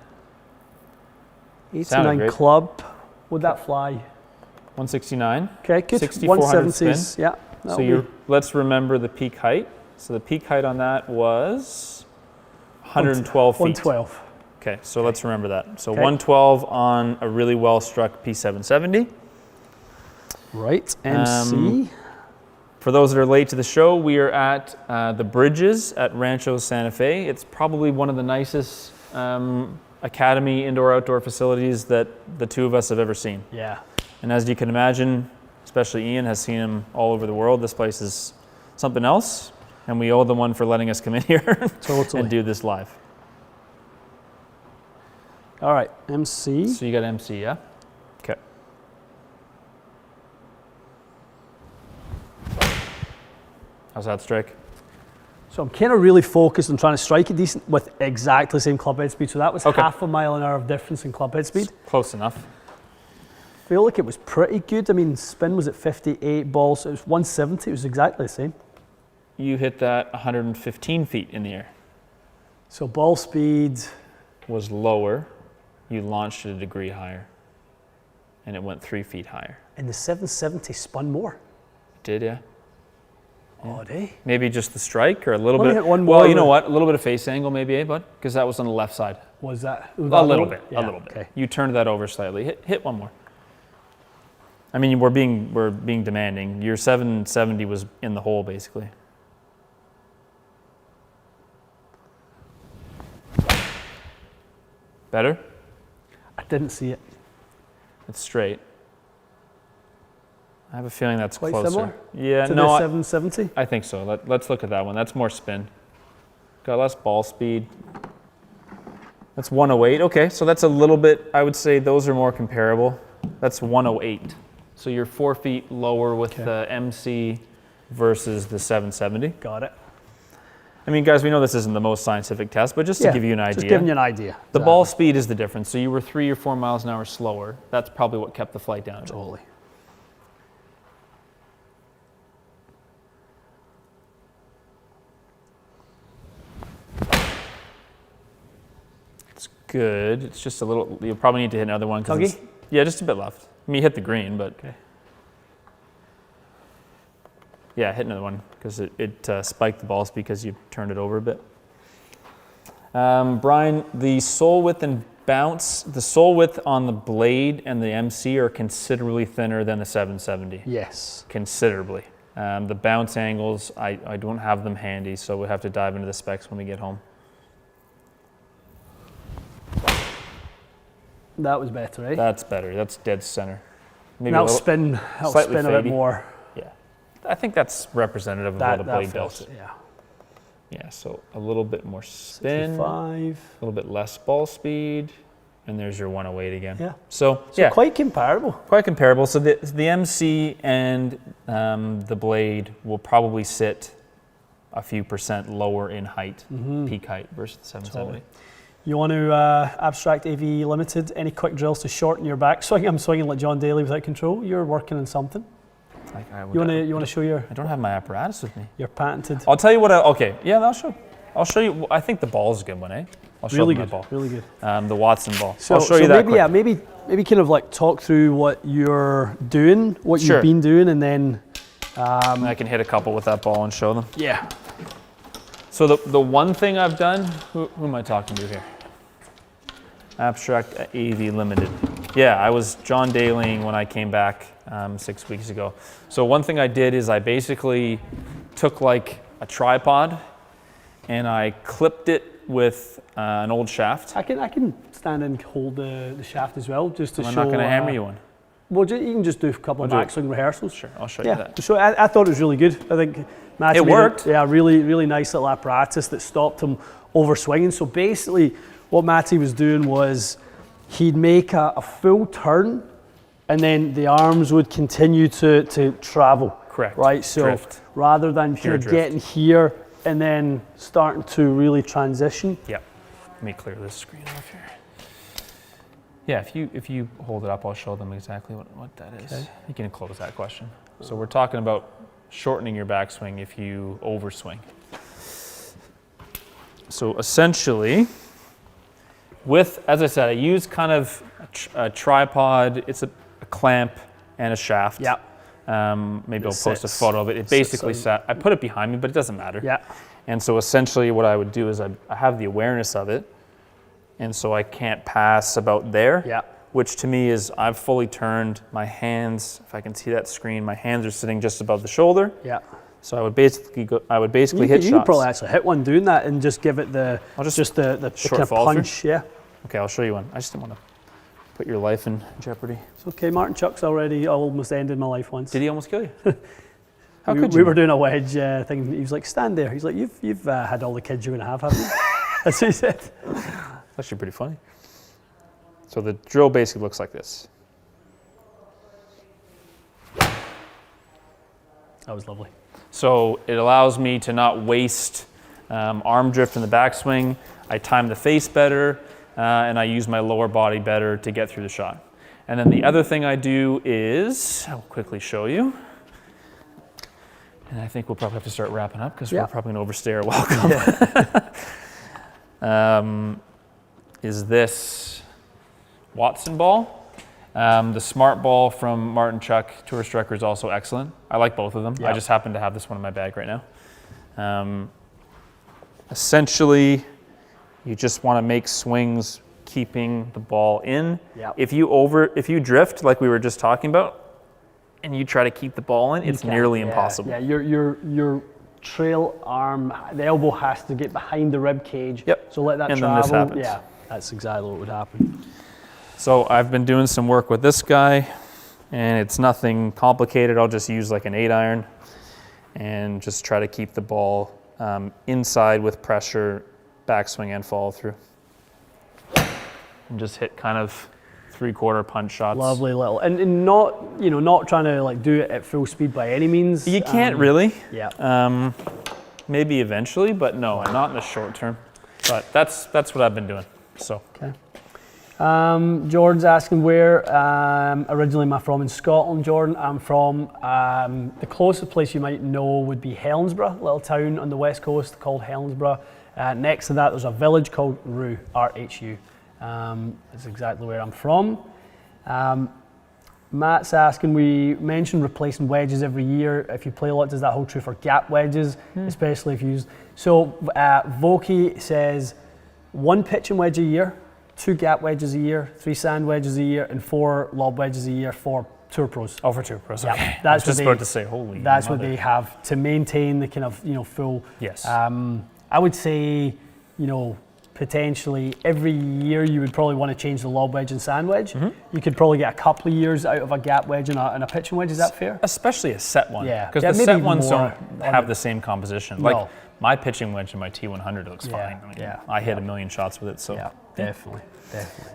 great. club. Would that fly? 169. Okay, good. 6,400 spin. 170s. Yeah. So let's remember the peak height. So the peak height on that was 112 feet. 112. Okay, so let's remember that. So Okay. 112 on a really well struck P770. Right, MC. For those that are late to the show, we are at the Bridges at Rancho Santa Fe. It's probably one of the nicest academy indoor-outdoor facilities that the two of us have ever seen. Yeah. And as you can imagine, especially Ian has seen them all over the world. This place is something else, and we owe them one for letting us come in here Totally. and do this live. All right, MC. So you got MC, yeah? Okay. How's that strike? So I'm kind of really focused on trying to strike it decent with exactly the same club head speed. So that was half a mile an hour of difference in club head speed. It's close enough. I feel like it was pretty good. I mean, spin was at 58, balls, it was 170. It was exactly the same. You hit that 115 feet in the air. So ball speed was lower. You launched it a degree higher. And it went 3 feet higher. And the 770 spun more. It did, yeah. Odd, eh? Maybe just the strike or a little Let me bit. hit one more Well, you know what? A little bit of face angle, maybe, eh, bud? Because that was on the left side. Was that? A little bit. Yeah, A little bit. Okay. You turned that over slightly. Hit one more. I mean, we're being demanding. Your 770 was in the hole, basically. Better? I didn't see it. It's straight. I have a feeling that's Quite closer. similar Yeah, to no, the 770? I think so. Let's look at that one. That's more spin. Got less ball speed. That's 108. Okay, so that's a little bit, I would say those are more comparable. That's 108. So you're 4 feet lower with the MC versus the 770. Got it. I mean, guys, we know this isn't the most scientific test, but just to give you an idea. Just giving you an idea. The ball speed is the difference. So you were 3 or 4 miles an hour slower. That's probably what kept the flight down. Totally. It's good. It's just a little, you'll probably need to hit another one. Tuggy? Yeah, just a bit left. I mean, you hit the green, but. Okay. Yeah, hit another one because it spiked the ball speed because you turned it over a bit. Brian, the sole width and bounce, the sole width on the blade and the MC are considerably thinner than the 770. Yes. Considerably. The bounce angles, I don't have them handy, so we'll have to dive into the specs when we get home. That was better, eh? That's better. That's dead center. Maybe that'll spin a bit more. Yeah. I think that's representative of what a blade does. It, yeah. Yeah, so a little bit more spin, 65. a little bit less ball speed, and there's your 108 again. Yeah. So yeah, quite comparable. Quite comparable. So the MC and the blade will probably sit a few percent lower in height, peak height versus the 770. Totally. You want to abstract AV limited? Any quick drills to shorten your back swing? I'm swinging like John Daly without control. You're working on something. You want to show your? I don't have my apparatus with me. Your patented. I'll tell you what. I'll show you. I think the ball's a good one, eh? I'll show really you good. my ball. Really good. The Watson ball. So, I'll show you that. Maybe, yeah, maybe kind of like talk through what you're doing, what you've been doing, and then. I can hit a couple with that ball and show them. Yeah. So the one thing I've done. Who am I talking to here? Abstract AV Limited. Yeah, I was John Dalying when I came back 6 weeks ago. So one thing I did is I basically took like a tripod and I clipped it with an old shaft. I can stand and hold the shaft as well, just to show. I'm not going to hammer you one. Well, you can just do a couple of backswing rehearsals. Sure, I'll show you that. So I thought it was really good. I think Matty it worked. Really nice little apparatus that stopped him overswinging. So basically, what Matty was doing was he'd make a full turn, and then the arms would continue to travel. Correct. Right. So drift. rather than getting here and then starting to really transition. Yep. Let me clear this screen off here. Yeah, if you hold it up, I'll show them exactly what that is. Okay. You can close that question. So we're talking about shortening your backswing if you overswing. So essentially, as I said, I use kind of a tripod. It's a clamp and a shaft. Yeah. Maybe I'll post a photo of it. It basically sat. I put it behind me, but it doesn't matter. Yeah. And so essentially, what I would do is I have the awareness of it, and so I can't pass about there. Yeah. Which to me is I've fully turned my hands. If I can see that screen, my hands are sitting just above the shoulder. Yeah. So I would basically hit shots. You could probably actually hit one doing that and just give it the kind of punch. Yeah. Okay, I'll show you one. I just didn't want to put your life in jeopardy. It's okay. Martin Chuck's already almost ended my life once. Did he almost kill you? How could you? We were doing a wedge thing. He was like, "Stand there." He's like, "You've had all the kids you're gonna have, haven't you?" That's what he said. That's actually pretty funny. So the drill basically looks like this. That was lovely. So it allows me to not waste arm drift in the backswing. I time the face better, and I use my lower body better to get through the shot. And then the other thing I do is, I'll quickly show you. And I think we'll probably have to start wrapping up because we're probably going to overstay our welcome. Yeah. Is this Watson ball. The Smart ball from Martin Chuck Tourist Striker is also excellent. I like both of them. Yep. I just happen to have this one in my bag right now. Essentially, you just want to make swings keeping the ball in. Yep. If you drift like we were just talking about, and you try to keep the ball in, it's nearly impossible. Yeah, your trail arm, the elbow has to get behind the rib cage. Yep. So let that travel. And then this happens. Yeah, that's exactly what would happen. So I've been doing some work with this guy, and it's nothing complicated. I'll just use like an 8-iron and just try to keep the ball inside with pressure, backswing and follow through. And just hit kind of 3/4 punch shots. Lovely little, and not trying to like do it at full speed by any means. You can't really. Yeah. Maybe eventually, but no, not in the short term. But that's what I've been doing. So. Okay. Jordan's asking where originally am I from in Scotland, Jordan? I'm from, the closest place you might know would be Helensburgh, a little town on the west coast called Helensburgh. Next to that there's a village called Rhu, R-H-U. That's exactly where I'm from. Matt's asking, we mentioned replacing wedges every year. If you play a lot, does that hold true for gap wedges, especially if you use... So Voki says 1 pitching wedge a year, 2 gap wedges a year, 3 sand wedges a year, and 4 lob wedges a year for Tour Pros. Oh, for Tour Pros, okay. Yeah, that's just about to say, holy That's mother. what they have to maintain the kind of, full... Yes. I would say, potentially every year you would probably want to change the lob wedge and sand wedge. Mm-hmm. You could probably get a couple of years out of a gap wedge and a pitching wedge, is that fair? Especially a set one. Yeah. Because the set ones don't have the same composition. No. Like my pitching wedge in my T100 looks fine. I hit a million shots with it, so. Yeah, definitely.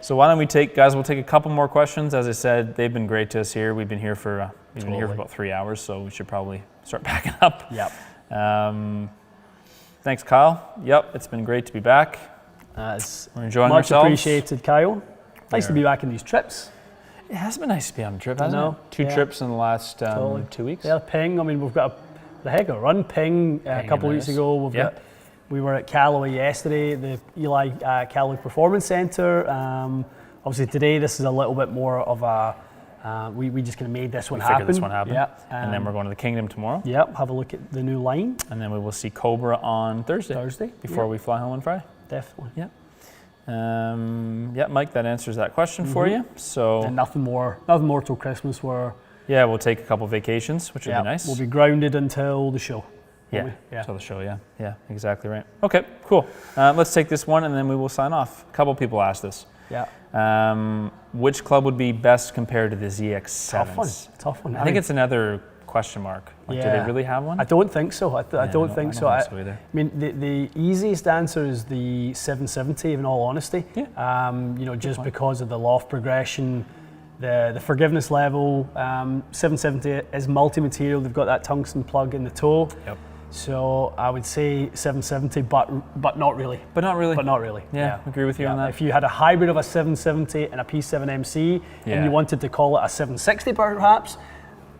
So why don't we take a couple more questions. As I said, they've been great to us here. We've been here for about 3 hours, so we should probably start packing up. Yep. Thanks, Kyle. Yep, it's been great to be back. We're enjoying much ourselves. Appreciated, Kyle. Nice to be back in these trips. It has been nice to be on a trip, hasn't it? 2 Yeah. trips in the last 2 weeks. Yeah, Ping. I mean, we've got the heck of a run. Ping a couple of weeks ago. We were at Callaway yesterday, the Eli Callaway Performance Centre. Obviously today this is a little bit more of a, we just kind of made this one happen. Figured this one happen. Yeah. And then we're going to the Kingdom tomorrow. Yep, have a look at the new line. And then we will see Cobra on Thursday. Before we fly home on Friday. Definitely. Yeah. Mike, that answers that question for you. So and nothing more till Christmas. Yeah, we'll take a couple vacations, which would be nice. We'll be grounded until the show. Until the show, yeah, exactly right. Okay, cool. Let's take this one and then we will sign off. A couple people asked this. Yeah. Which club would be best compared to the ZX7s? Tough one. I think it's another question mark. Do they really have one? I don't think so. I don't think so. I mean, the easiest answer is the 770, in all honesty. Yeah. Just because of the loft progression, the forgiveness level. 770 is multi-material. They've got that tungsten plug in the toe. Yep. So I would say 770, but not really. But not really. Yeah, agree with you on that. If you had a hybrid of a 770 and a P7MC, and you wanted to call it a 760 perhaps,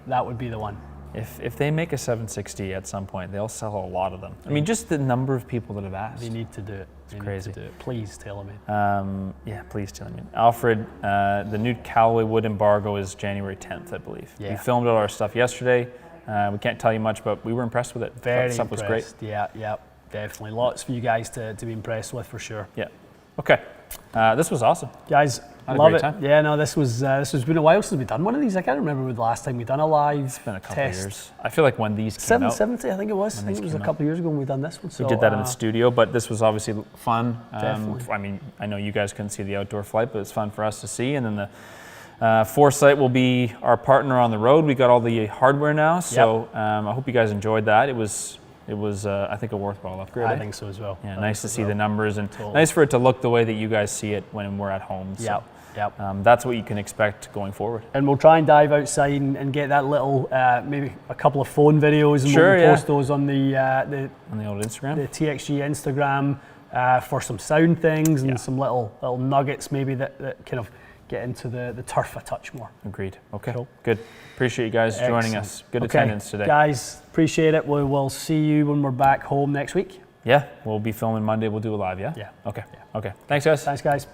that would be the one. If they make a 760 at some point, they'll sell a lot of them. I mean, just the number of people that have asked. They need to do it. It's crazy. Please, Taylormade. Please, Taylormade. Alfred, the new Callaway wood embargo is January 10th, I believe. Yeah. We filmed all our stuff yesterday. We can't tell you much, but we were impressed with it. Very the stuff was great. Yeah, definitely. Lots for you guys to be impressed with for sure. Yeah. Okay. This was awesome. Guys, love it. Time. Yeah, no, this has been a while since we've done one of these. I can't remember when the last time we done a live test. It's been a couple of years. I feel like when these came out. 770, I think it was. I think it was a couple of years ago when we done this one. So, we did that in the studio, but this was obviously fun. Definitely. I mean, I know you guys couldn't see the outdoor flight, but it's fun for us to see. And then the Foresight will be our partner on the road. We got all the hardware now, so I hope you guys enjoyed that. It was it was I think a worthwhile upgrade. I think so as well. Yeah, nice to see the numbers, and nice for it to look the way that you guys see it when we're at home. So, that's what you can expect going forward. And we'll try and dive outside and get that little, maybe a couple of phone videos, and we'll post those on the old Instagram, the TXG Instagram, for some sound things and some little nuggets maybe that kind of get into the turf a touch more. Agreed. Okay. Cool. Good. Appreciate you guys joining us. Good attendance today. Guys, appreciate it. We'll see you when we're back home next week. Yeah, we'll be filming Monday. We'll do a live, yeah? Yeah. Okay. Okay. Thanks, guys. Thanks, guys.